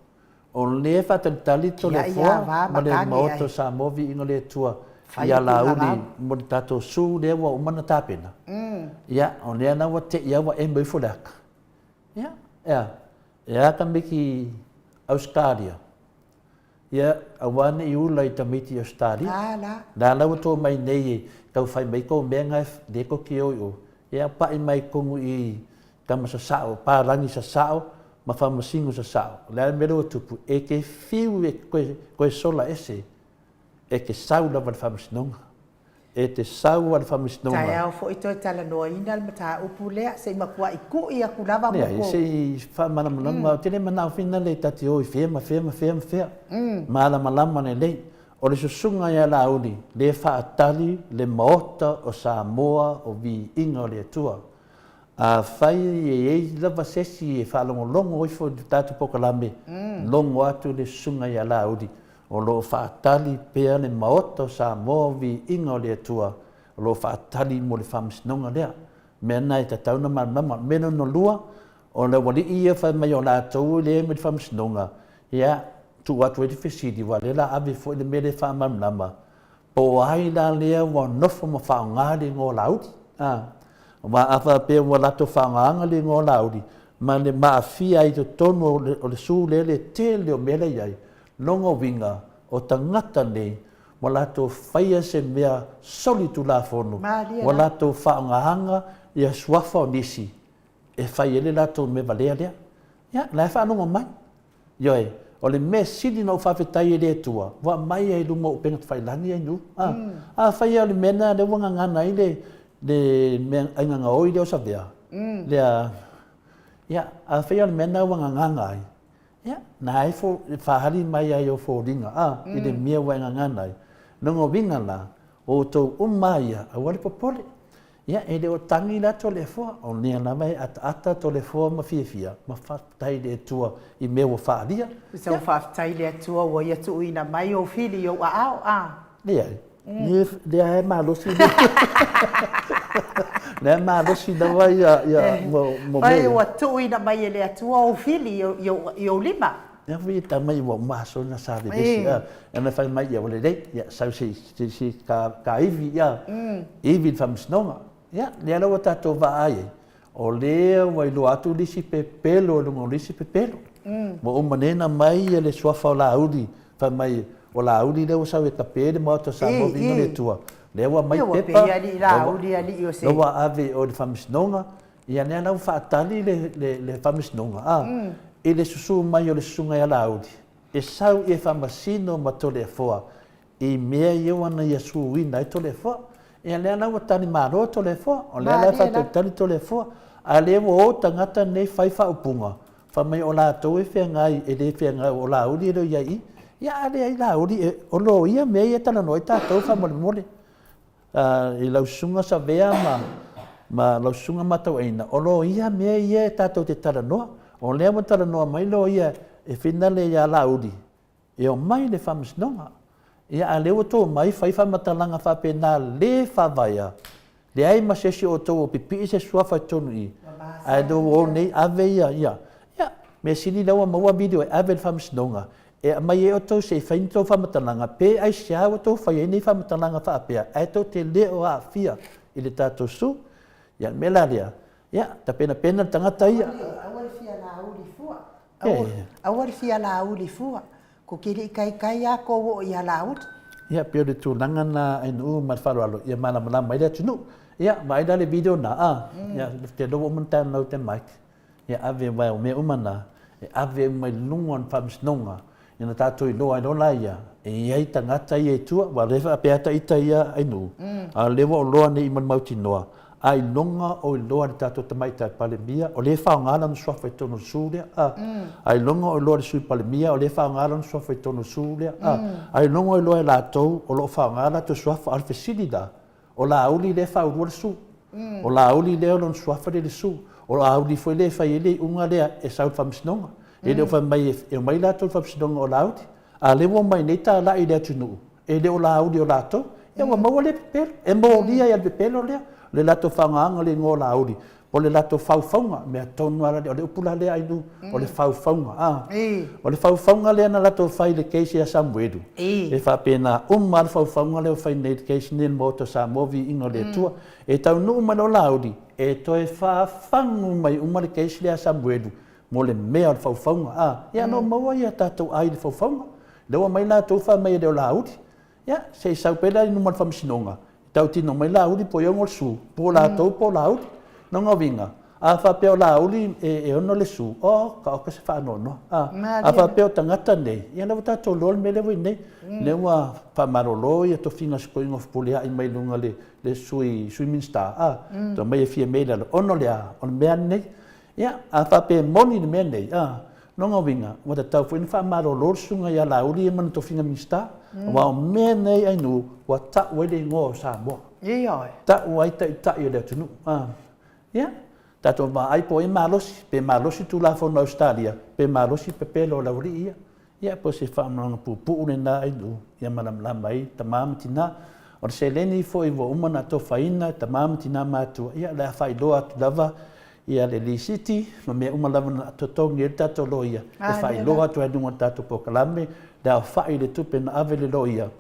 o le fa tali to le fo ma le moto sa movi ingo le tua ia la uli mo tato su le wa umana tapena ia o le na wa te ia wa embe fodak ia ka miki Australia ia awana I ula I tamiti Australia la la to mai nei tau fai mai ko menga de ko ki o ia pa mai ko I kama sa sao pa rangi sa sao ma fa masingo sa sao la mero tupu e ke fiu e ko sola ese e ke sau la va fa masnonga e te sau al whamisnonga. Tai au fo ito tala noa ina le mata upu lea se makua i ku i aku lava Nea, moko. se whamalama, tene manau whina le tati oi, whea. Maala malama ne lei. O le susunga ia la uni, le whaatali, le maota o Samoa o vi inga o le atua. A whai e lava sesi e whaalongolongo oi fo tatu pokalame, longo atu le susunga ia la uni. O lo whaatali pea le maota o Samoa o vi inga o le atua. O lo whaatali mo le whamisnonga lea. Mea nai ta tauna malama, mena no lua, o le wali ia whai mai o la tau le me le whamisnonga. Ia, tu watu e te whesidi wa le la awe fo le mele whamalama. Po ai la lea wa nofo ma whaongari ngō laudi. Wa awha pia wa lato whaongari ngō laudi. Ma le maafia i to tono o le su le te leo mele iai. Longo winga o tangata nei. Wa lato whaia se mea soli tu la whono. Wa lato whaongahanga ia suafa o nisi. E whaia le lato me valea lea. Ia, lai whanonga mai. Ioi. O le me sili no whawhetai e le tua. Wa mai e lunga o penga whailangi e nu. A whaia le mena le wanga ngana i le nganga oi le o savea. Lea, ia, a whaia le mena wanga ngana ai. Ia, na ai fo whahari mai ai o fo ringa. I le mea wanga ngana ai. Nungo winga la, o tau umaia, a wale popole. Ia, e le o tangi la to le fua, o nia na mai ata to le fua ma fia, ma whaftai le tua i mea o whaalia. Sa whaftai le tua o ia tu ina mai o fili o au, Lea, lea e malosi. Lea malosi na wai mo Ai, o tu ina mai e le tua o fili i o lima. Ia vi ta mai o maso na sa le desi. E na whai mai ia o le rei, ia sau si ka iwi ia. Iwi whamsnonga. Ia, lea lawa tato wa ai. O lea wai lo atu lisi pe pelo, lungo lisi pe pelo. Mo o manena mai e le suafa o la audi. Whai mai o la audi leo sau e kapere mo ato sa mo vinga le tua. Lea wa mai pepa. Lea wa la audi ali o se. Lawa ave o le whamsnonga. Ia lea lau whaatali le whamsnonga. E le susu mai o le susunga ia la audi. E sau e whamasino ma tole foa. I mea iau ana ia suuina i tole foa. E lea lau tani maro tole foa. O lea lau whatali tole foa. A lea o tangata nei whai whaupunga. Whamai o la tau e whengai e le whengai o la audi e reo iai. Ia lea i la audi e o lo ia mea ia tala noi tātou whamole mole. I lau sunga sa vea ma lau sunga matau eina. O lo ia mea ia e tātou te tala noa. O lea mo tala noa mai lo ia e whinale ia la audi. E o mai le whamsnonga. Ia a leo tō mai whai whamatalanga whapena le whawaya. Le ai masesi o tō o pipi se suafa tonu i. Ai do o nei ave ia. Ia, me sini lawa maua video e ave le whamsnonga. E mai e o tō se whain tō whamatalanga. Pe ai sia o tō whai e nei whamatalanga whapea. Ai tō te leo a fia i le tātou su. Ia me la lea. Ia, ta pena tangata ia. Awari fia la uli fua. Ko kiri kai a ko o ia la ut. Ia pio le tūnanga na inu ma whalo alo. Ia mana mai le tunu. Ia, mai le video na. Ia, te lovo manta nau te mic. Ia, ave mai o mea umana. E ave mai lungon whamsnonga. Ia tātou i loa inola ia. E iai tangata ia i tua. Wa lewa apeata ita ia inu. A lewa o loa ne iman mauti noa. Ai longa o loa ni tātou tamaita e palemia, o le whaongala no swafa i tono sūlea. Ai longa o loa ni sui palemia, o le whaongala no swafa i tono sūlea. Ai longa o loa e lātou, o loa whaongala to swafa alfe silida. O la auli le whaurua le su. O la auli leo no swafa le su. O la auli foi le whai ele unga lea e saut whamsinonga. E leo whai mai e mai lātou whamsinonga o la auli. A lewa mai nei tā la i lea tunu. E leo la auli o lātou. E wa maua le pepelo. E mo lia i al pepelo lea. Le lato whangaanga le ngō lauri. O le lato whauwhaunga, mea tonu ara o le upula lea inu, o le whauwhaunga. O le whauwhaunga lea na lato whai le keisi a Samuedu. E whapena umar whauwhaunga leo whai nei keisi nil moto sa movi ingo le tua. E tau nu umar o lauri, e toi whawhangu mai umar le keisi lea Samuedu. Mo le mea o le whauwhaunga. Ia no maua ia tātou ai le whauwhaunga. Lewa mai la tau wha mai leo lauri. Ia, se sau pela inu man whamsinonga. Tau tino mai lauri po iong o su, po la tau po lauri, no ngā winga. A whapeo la uli e ono le su. O, ka oka se whaanono. A whapeo tangata nei. Ia na wata tō lol me lewe nei. Le ua whamarolo ia to whinga skoinga whapulea i mai lunga le sui minsta. To mai e fia meila lo. Ono lea, ono mea nei. Ia, a whapeo moni ni mea nei. Nonga winga, wata tau fuin whamarolo sunga ia la uli e mana to whinga minsta. Wa o mea nei ainu, wa ta wele ngō Samoa. Ia oi. Ta wai ta i ta i o lea tunu. Ia. Tato ma ai po e malosi, pe malosi tu la fono Australia, pe malosi pe pelo la uri ia. Ia po se whaamanga pupu ne na ai nu, ia malam ai, ta mamatina. O se leni fo i vo umana to whaina, ta mamatina mātua. Ia lea whai loa atu lava, ia le li siti, ma mea umalava na totongi e tato lo ia. E whai loa atu adunga tato po kalame, lea whai le tupe na ave le lo ia.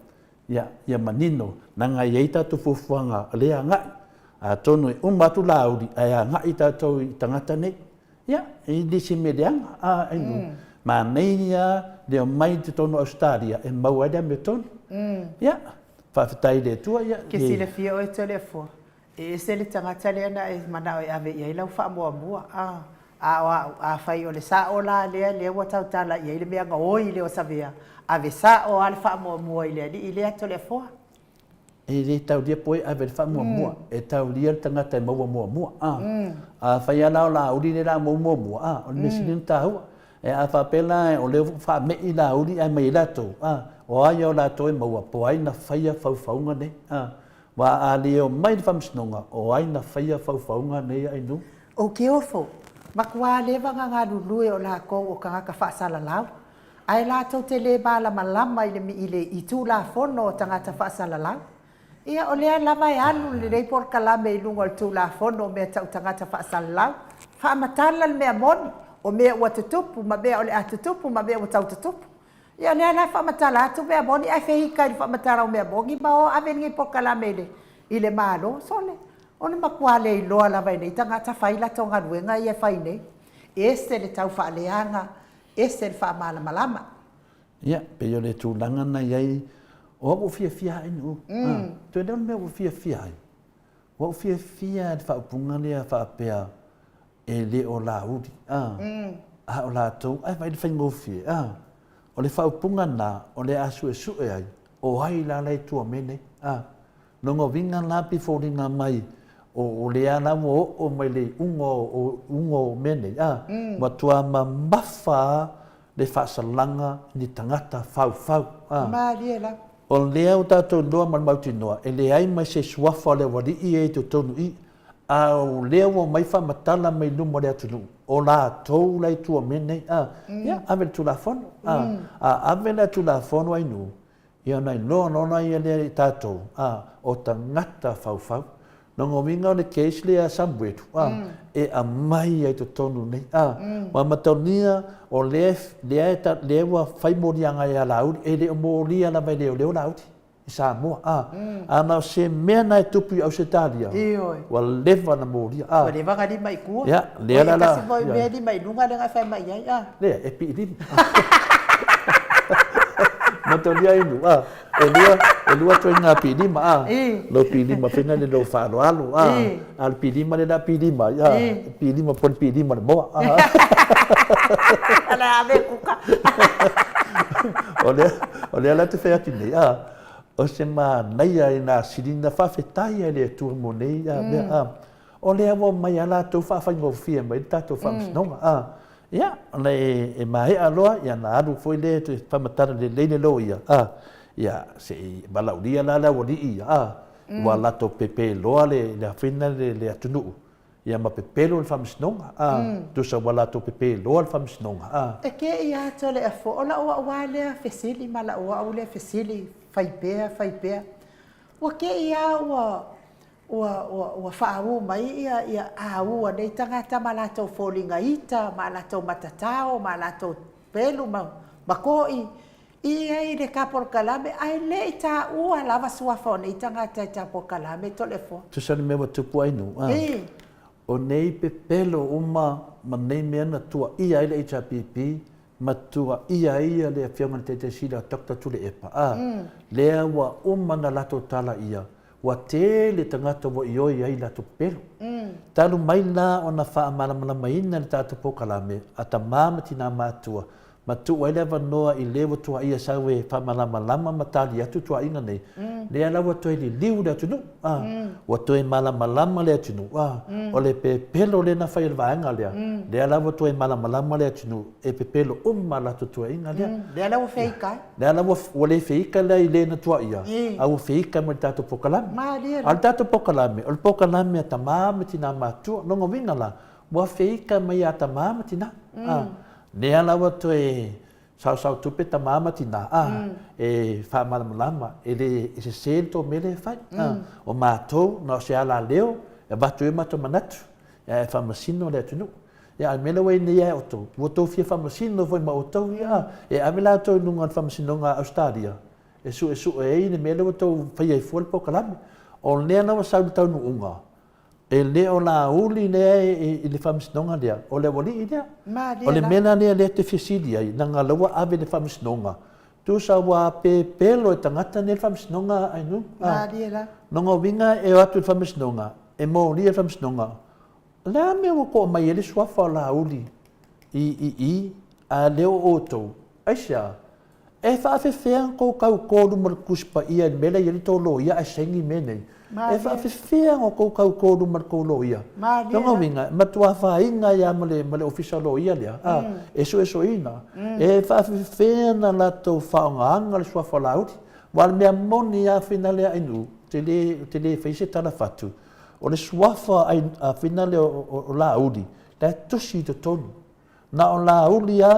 Ia manino, na ngai ei tato fufuanga, lea ngai. A tonu e umatu lauri, a ngai tātou i tangata nei. Ia, i disi me leanga, a inu. Ma nei ia, leo mai te tonu Australia, e mau aida me tonu. Ia, whawhitai le tua, ia. Ke si le fia o e tole fua. E se le tangata le ana e mana o ave ia ilau wha mua mua. A whai o le sa o la lea, lea wa tau tala ia, ile mea oi leo savea. Ave sa o ale wha mua mua i lea, i lea tole fua. E le tau lia poe a vele wha mua mua. E tau lia tangata e maua mua mua. A whai ana o la uri le la mua mua. O le mesi nina tahua. E a whapela o leo wha me i la uri ai mai lato. O ai o lato e maua po ai na whaia whauwhaunga nei. Wa a leo mai ni whamsinonga o ai na whaia whauwhaunga nei ai nu. O ke ofo. Makua lewa ngā lulue o la ko o ka ngaka whaasala lau. Ai lato te le bala malama i le i tū la fono o tangata whaasala lau. Ia o lea lama e anu le rei por kalame i lunga o tū la fono o mea tau tangata whaasalau. Whaamatala le mea moni o mea ua tutupu, ma mea o le atutupu, ma mea ua tau tutupu. Ia lea la whaamatala atu mea moni, ai whehika i whaamatala o mea mongi, ma o awengi por kalame i le malo, sole. O ne makua le i loa lava i nei, tangata whaila tonga ruenga i e whai nei. Este le tau whaaleanga, este le whaamala malama. Ia, pe yo le tūlanga na iai, o o fia fia ai nu. Tu e me o fia fia ai. O fia fia de whaupunga lea whaapea e le o la uri. A o la tau, ai vai de whaingo fia. O le whaupunga na, o le asu e su e ai. O ai la lei tua mene. Nongo vinga la pi fōringa mai. O le ana o mai le ungo mene. Ma tua ma mawha le whaasalanga ni tangata whau. Ma lia la. O lea o tātou noa man mauti noa, e le ai mai se suafa le wari i e te tonu i, a o lea o mai whamatala mai numo le atunu. O la tau lai tua mene, ia, awele tu la fono, awele tu la fono ai nu, ia nai noa i lea i tātou, o tangata whau. Nongo winga o le keis lea samwetu, e a mai ai te tonu nei, wa mataunia o lea wa whaimorianga e a lauri, e leo moria la mai leo lauti, i Samoa, ana o se mea nai tupu au se talia, wa lewa na moria, wa lewa ka lima i kua, ia, lea la la, kasi voi mea lima i lunga le ngai whai mai ai, lea, e pi lima, mataunia inu, e lua toi ngā pilima, lo pilima whenga le lo whāro alu, al pilima le la pilima, pilima pon pilima le moa. Ala ave kuka. O lea la te whea ki nei, o se mā nei ai nā sirina whawhetai ai le tua mo nei, o lea wo mai ala tau whawhaingo whia mai tātou whamsinonga, ia, e mahe aloa, ia nā aru foi le te whamatara le leile lo ia, ia se balauria la wali ia wa lato pepe loa le afina le atunu ia ma pepe lo famsnonga tu sa wala to pepe lo famsnonga e ke ia tole a fo ola o le fesili mala o le fesili fai pe wa ke ia wa fa'u mai ia au nei tangata mala to folinga ita mala to matatao mala to pelu ma koi ia i le kapor kalame, ai le i tā ua lava suafa o nei tangata i tā por kalame tolefo. Tu sani mewa tupu ainu. O nei pepelo uma ma nei mea na tua ia i le HRPP, ma tua ia le whionga te sila takta tule epa. Lea wa uma na lato tala ia, ua tele tagata ua i oi ai latou pepelo talu mai la ona fa'amalamalamaina le tatou pokalame a tamā ma tinā matua matuu ai le avanoa i lē ua tuaʻia sau e fa'amalamalama ma tali atu tuaʻiga nei lea la ua toe liliu le atunuu ua toe malamalama le atunuu o le pepelo lena fai le vaega lea lea la ua toe malamalama le atunuu e pepelo uma ma latou tuaʻiga lea lea la ua feika lea la ua lē feika lea i lē na tuaʻia a ua feika ma le tatou pokalame malia a le tatou pokalame o le pokalame a tamā ma tinā matua logoviga la ua feika mai a tamā ma tinā lea laua toe sausau tupe tamā ma tinā e fa'amalamalama e sesē le tomele e fai o matou na o se ala leo e vatu e matou manatu e fa'amasino le atunuu ia mele ua ina ia e outou ua toufia fa'amasino foi ma outou ia e ave latou inuga le fa'amasinoga australia e suʻesuʻe ai le mele ua tou faia i fua le pokalame o lea laua sau le taunuʻuga e le o lauli lea i le fa'amasinoga lea o le auali'i lea o le mena lea lea te fesili ai na galaua ave le fa'amasinoga tusa ua pepelo e tagata nei le fa'amasinoga ainu logoviga e atu le fa'amasinoga e molia le fa'amasinoga lea mea ua koʻo mai e le suafa o lauli i a le o outou aisia e fa'afefea kou kaukolu ma le kusi paia i mele ia le toloia e saigi me nei e fa'afefea o kou kaukolu ma le koloia logoviga matuafaiga ia ma le ofisa loia lea e suʻesuʻina e fa'afefea na latou fa'aogaaga le suafa o lauli ua le mea moni ia fina le ainu te lē faise talafatu o le suafa fina le o lauli le tusi i totonu na o lauli a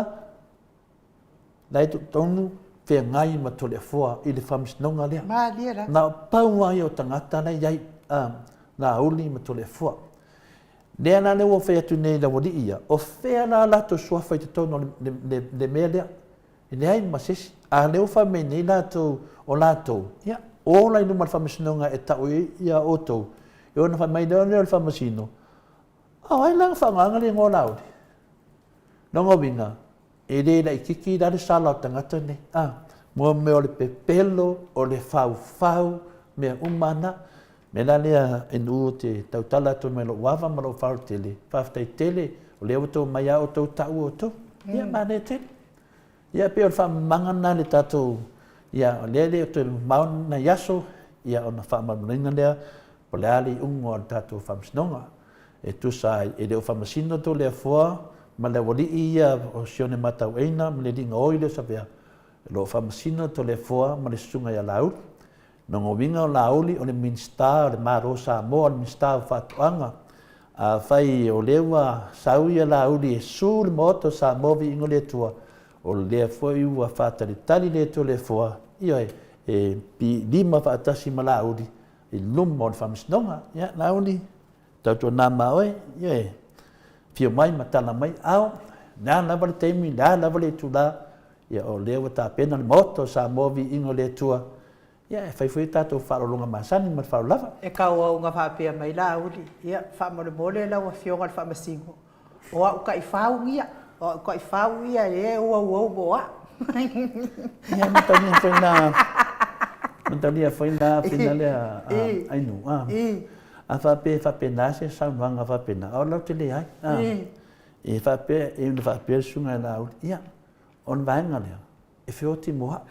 lai tonu feagai ma toleʻafoa i le fa'amasinoga lea na o pau ai o tagata lai ai lauli ma toleʻafoa lea la le ua fai atu nei lauali'i ia o fea la latou suafa i totonu le mea lea i leai masesi a leu faamai nei latou o latou ia ola i luma le fa'amasinoga e ta'u ia outou e ona faamai lea le fa'amasino ao ai laga fa'aogaaga le go lauli logoviga e lē laʻikiki la le sala o tagata nei mua mea o le pepelo o le faufau mea uma ana me la lea enuu te tautala atu mai loʻu ava ma loʻu faletele faafetaitele o lea ua tou mai a outou ta'u outou ia male tele ia pe o le fa'amamaga na le tatou ia o lea lē o toe mauna i aso ia ona fa'amalomaliga lea o le a le iʻuga o le tatou fa'amasinoga e tusa e le o fa'amasino tou le afoa ma le auali'i ia o sione mataueina ma le liga oi le savea e loo fa'amasino to le afoa ma le susuga ia lauli nogoviga o lauli o le minista o le malo samoa o le minista o fa'ato'aga afai o lea ua sau ia lauli e su le moto samoa vi'iga o le atua o lea fo'i ua fa'atalitali le atua le afoa ia e lima fa'atasi ma lauli i luma o le fa'amasinoga ia lauli tautuanā maoe ia e fia mai ma tala mai ao na lava le taimi na lava le tula ia o lea ua tapena le moto sa mo vi'iga o le atua ia e faifai tatou fa'alologa masani ma le fa'alolava e kauauga faapea mai lauli ia fa'amolemole lau afioga le fa'amasigo o a'u ka'ifau ia o a'u ka'ifau ia e uauau mo a ia mataunia foi na fina lea ainu a fa'apena se saunoaga fa'apena o lau te leai e fa'apea e una fa'apea le suga e lauli ia o le vaega lea e feoti moa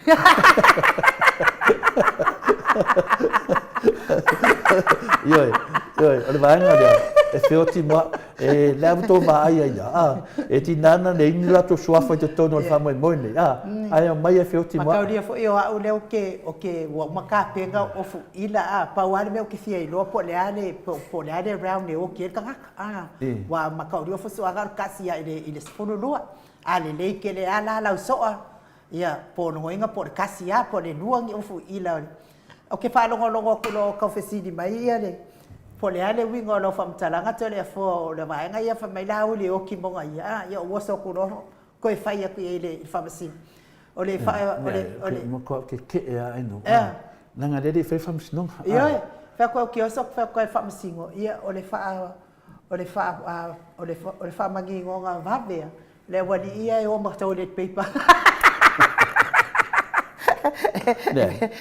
ioe o le vaega lea e feoti moa e lea matou va'ai aia e tinana leini latou suafa i totonu o le fa'amoemoe nei ae o mai e feoti moa makaulia fo'i o a'u lea o ke ua makapega o fu'ila pau ale mea o ke fia iloa po le ale around le oki e le kagaka ua makaulia fosu'aga o le kasi i le sepululua a lelei ke le a lalauso'a ia po nogoiga po le kasi a po le luagi o fu'ila o ke fa'alogologo aku lo kaufesili mai ia le po le ale uiga o lo fa'amatalaga te o le afoa o le vaega ia famai lauli o ki moga ia ua sokuloho koe fai aku iai le fa'amasino o le mo ke a ainu laga lele fai fa'amasinoga ia fa ko ke oso fa ko fa'amasino ia o le fa'amagigoga vavea le wali ia e o toilet paper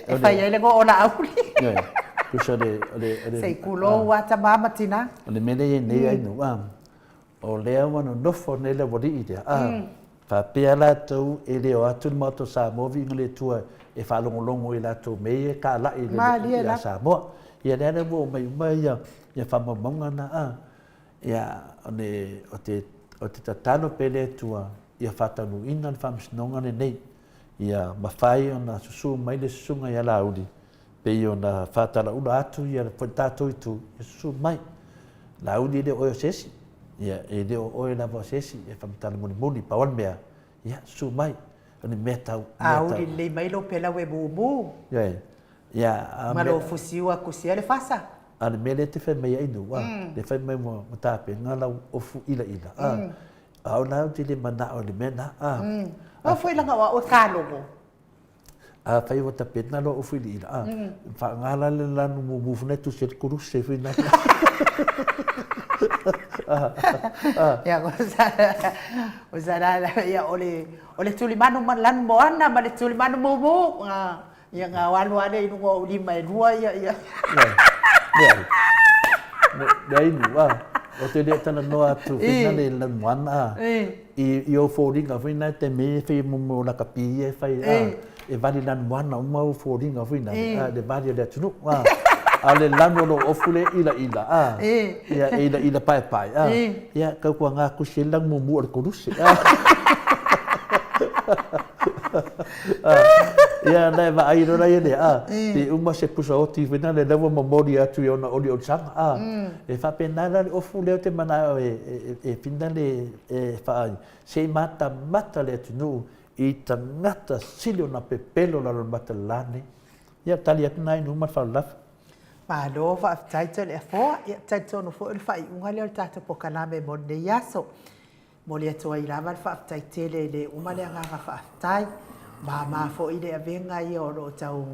e fai ele go ona auli Kusa Sei kulo wa ta mama tina. Le mele nei ai no o lea wana nofo nei le wari i rea. Fa pea la tau e leo atu mato Samoa ngale tua e whalongolongo i la tau mei e ka la i le Samoa. Ia nere mo mai ia whamamonga na ia o te tatano pele tua ia whatanu ina whamsinonga nei. Ia mawhai o na susu mai le susunga ia lauri. Pe i o na whatara ula atu ia tātou i tu ia susu mai. Lauri le oio sesi. Ia e leo oe la vo sesi e whamitala muni pawan mea. Ia su mai. Ani mea tau. Auri le mailo pela we bubu. Ia. Malo fusiwa kusia le fasa. Ani mea le te whai mai ainu. Le whai mai mo tape ngala ofu ila. Au nao te le mana o le mena. Foi langa o kalongo. Whai o tape ngala ofu ila. Ngala le lanu mufune tu se kuruse fina. Ya usara ya ole tulimanu lan moana ma le tulimanu mumu ya ngawalu ade inu lima e dua ya dai nu o te le tana no atu fina le lan moana I o folding of fina te me fe mumu la kapi e fai e vali lan moana o mau folding of fina de vali le tunu ale lano lo ofule ila ia ila pai ia kau ko nga ku silang mumu or kurus ia na va ai no ia te uma se pusa o ti vena le levo memori atu ona oli o sang e fa penala le ofule te mana e finale e fa se mata le tunu I tangata silo na pepelo la mata lane ia tali at nai no ma fa laf Malo fa taito le fo ia taito no fo il fai unga le tato po kaname mo de yaso mo le to ai lava fa taitele le uma le nga fa tai ma fo ide avenga I o ro tau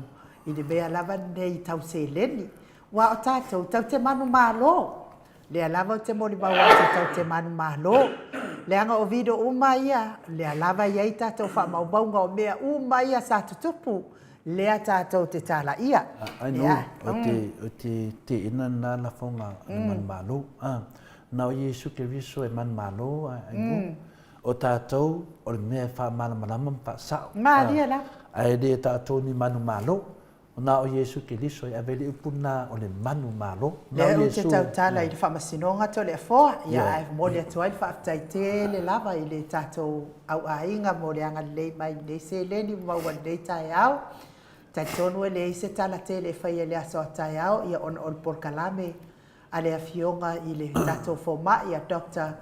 ide be lava nei tau se leni wa o tato tau te manu malo le lava te mo li ba wa tau te manu malo le anga o video uma ia le lava ia tato fa ma baunga o mea uma ia sa tutupu lea tātou te tāla ia. O te ina nā la whonga man malo. Nā o Yesu ke riso e man malo. O tātou, o le mea wha mana malama mpa sao. Māria la. Ai le tātou ni manu malo. Nā o Yesu ke riso e avele upuna o le manu malo. Lea o te tau tāla I le whamasinonga to le fōa. Ia e mo le atua I le whaatai te le lava I le tātou au ainga mo le anga le mai le se le ni maua le tai au. Taitonu e le se tala te le whai e le aso atai au ia on por kalame a le afionga I le tato foma ia Dr.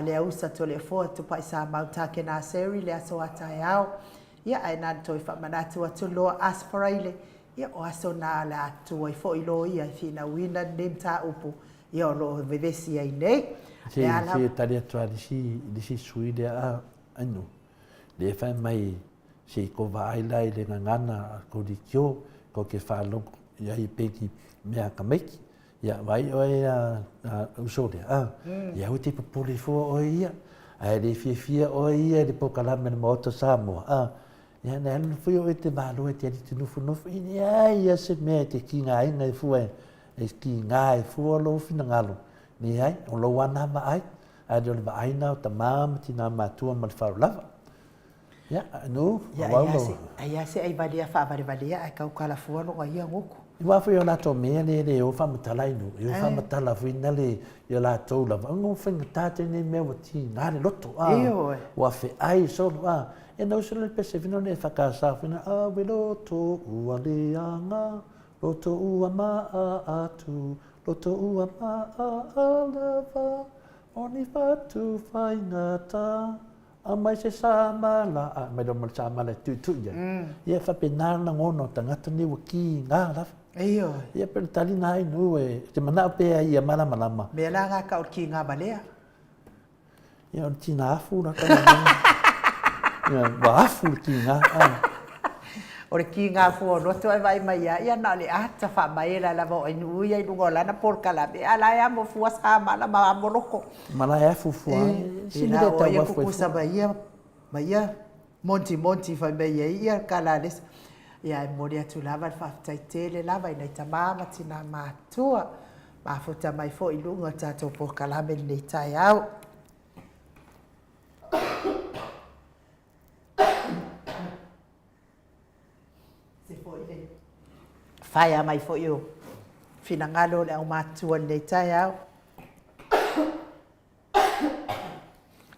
Le ausa to le fōa tupa I sa mautake nā seri le aso atai au ia ai nā toi whamanatu atu loa asparaile ia o aso nā le atu ai fo ilo ia whina wina nem tā upu ia o lo vevesi ai nei. Se tari atua lisi sui le a anu le whai mai se ko vai lai le ngana ko di kyo ko ke falo ia I peki mea kameki ia vai oi usole ia uti populi fo oi ia ai le fia oi ia le pokala me moto Samoa ia na no fui o te malo te te no ia se me te kinga ai ngai fu e ki ngai fu lo fina ngalo ni ai o lo wana mai ai do ba ai na ta mam tina matua mal farlava Ya, no. Ia se ai valia fa valia ai kau kala fua no ia ngoko. Wa fa yo la to me le o fa mtala inu. Yo fa mtala fina le yo la to la. Ngo fa ngata ne me wati na le loto. Wa fe ai so e no so le pese fino ne fa ka sa fina we loto u ale anga loto u ama atu loto u ama lava oni fa tu fa ngata mai se sama la mai do mal sama la tu ya ia fa penal na ngono tangata ni waki nga la ia per tali nai no e te mana pe ia mala malama me la nga ka ki nga balea ia ti na fu na ka ia ba fu ki nga o ki nga fu no to vai mai ia na le ata fa mai la la vo inu ia i lungo la na por kala be ala ia mo fu sama la ma moloko mala ia fu si le ta wa fu sa mai monti fa mai ia kala les ia e mori atu lava le whaftaitele lava ina i tamama tina mātua. Mafuta mai fo i lunga tātou po kalame nei tai au. Se fo i le. Whaia mai fo i o. Whina ngalo le au mātua nei tai au.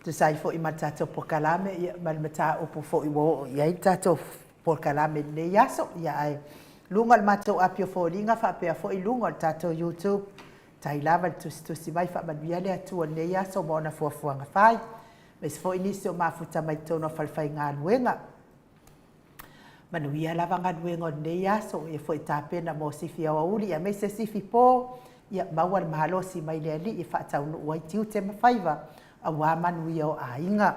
Tu sai fo i ma tātou po kalame, ma le mata upo fo i wo, ia i tātou po kalame nei aso, ia ai. Lunga le mātou apio fo ringa, whapea fo i lunga le tātou YouTube. Tai lava le tusi mai whamanuia le atua nei aso maona fuafuanga whai. Me se fo i nisi o mafuta mai tono whalwhai ngā nuenga. Manuia lava ngā nuenga o nei aso, ia fo i tāpena mo sifi au auli, ia me se sifi pō, ia maua le mahalosi mai le ali, ia whaatau nu uai tiu te mawhaiva, a wā manuia o a inga.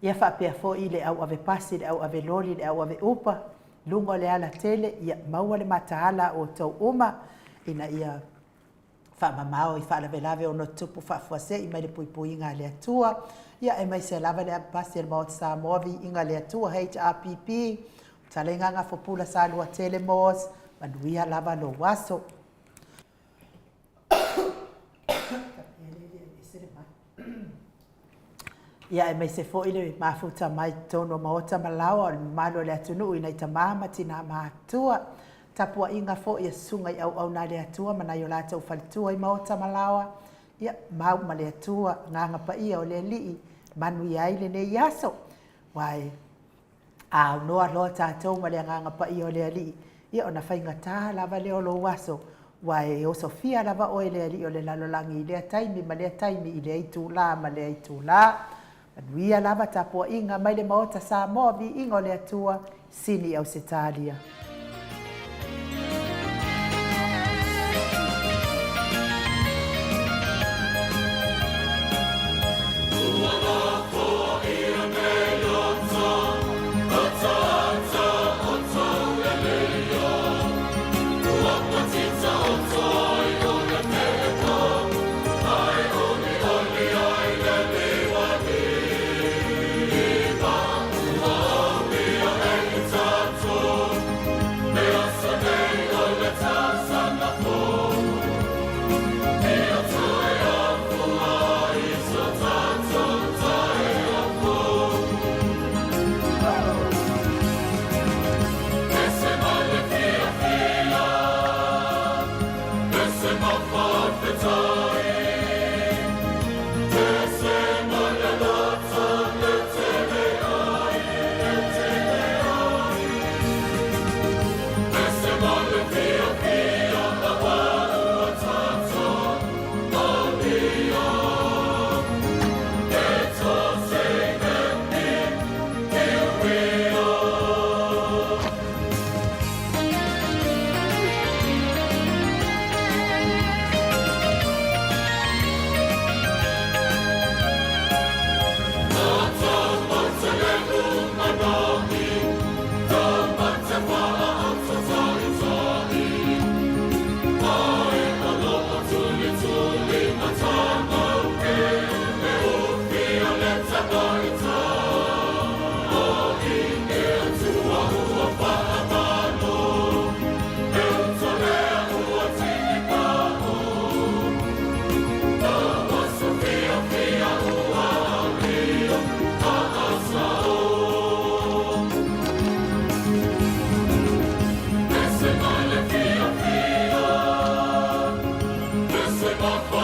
Ia whapea fo i le au ave pasi, le au ave lori, le au ave upa, lunga le ala tele, ia maua le matahala o tau uma, ina ia whamamao i whaalavelave o no tupu whaafuase i mai le puipui inga le atua, ia e mai se lava le apasi le maot sa movi inga le atua, HRPP, talenga nga fopula sa lua tele moos, manuia lava lo waso. Ia e mai se fo ile mafuta mai tono maota malawa o malo le atunu ina i tamama tina mātua. Tapua inga fo ia sunga i au na le atua mana i o lata u falitua i maota malawa. Ia mau ma le atua nganga pa ia o le lii manu i aile ne iaso. Wai au noa loa tātou ma le nganga pa ia o le lii. Ia o na whainga tā lava le o lo waso. Wai o Sofia lava o le lii o le lalolangi i lea taimi ma lea taimi i lea itu la ma lea itu la. Manuia lava tapua inga mai le maota sa mobi inga o le atua sini au Setalia. This is my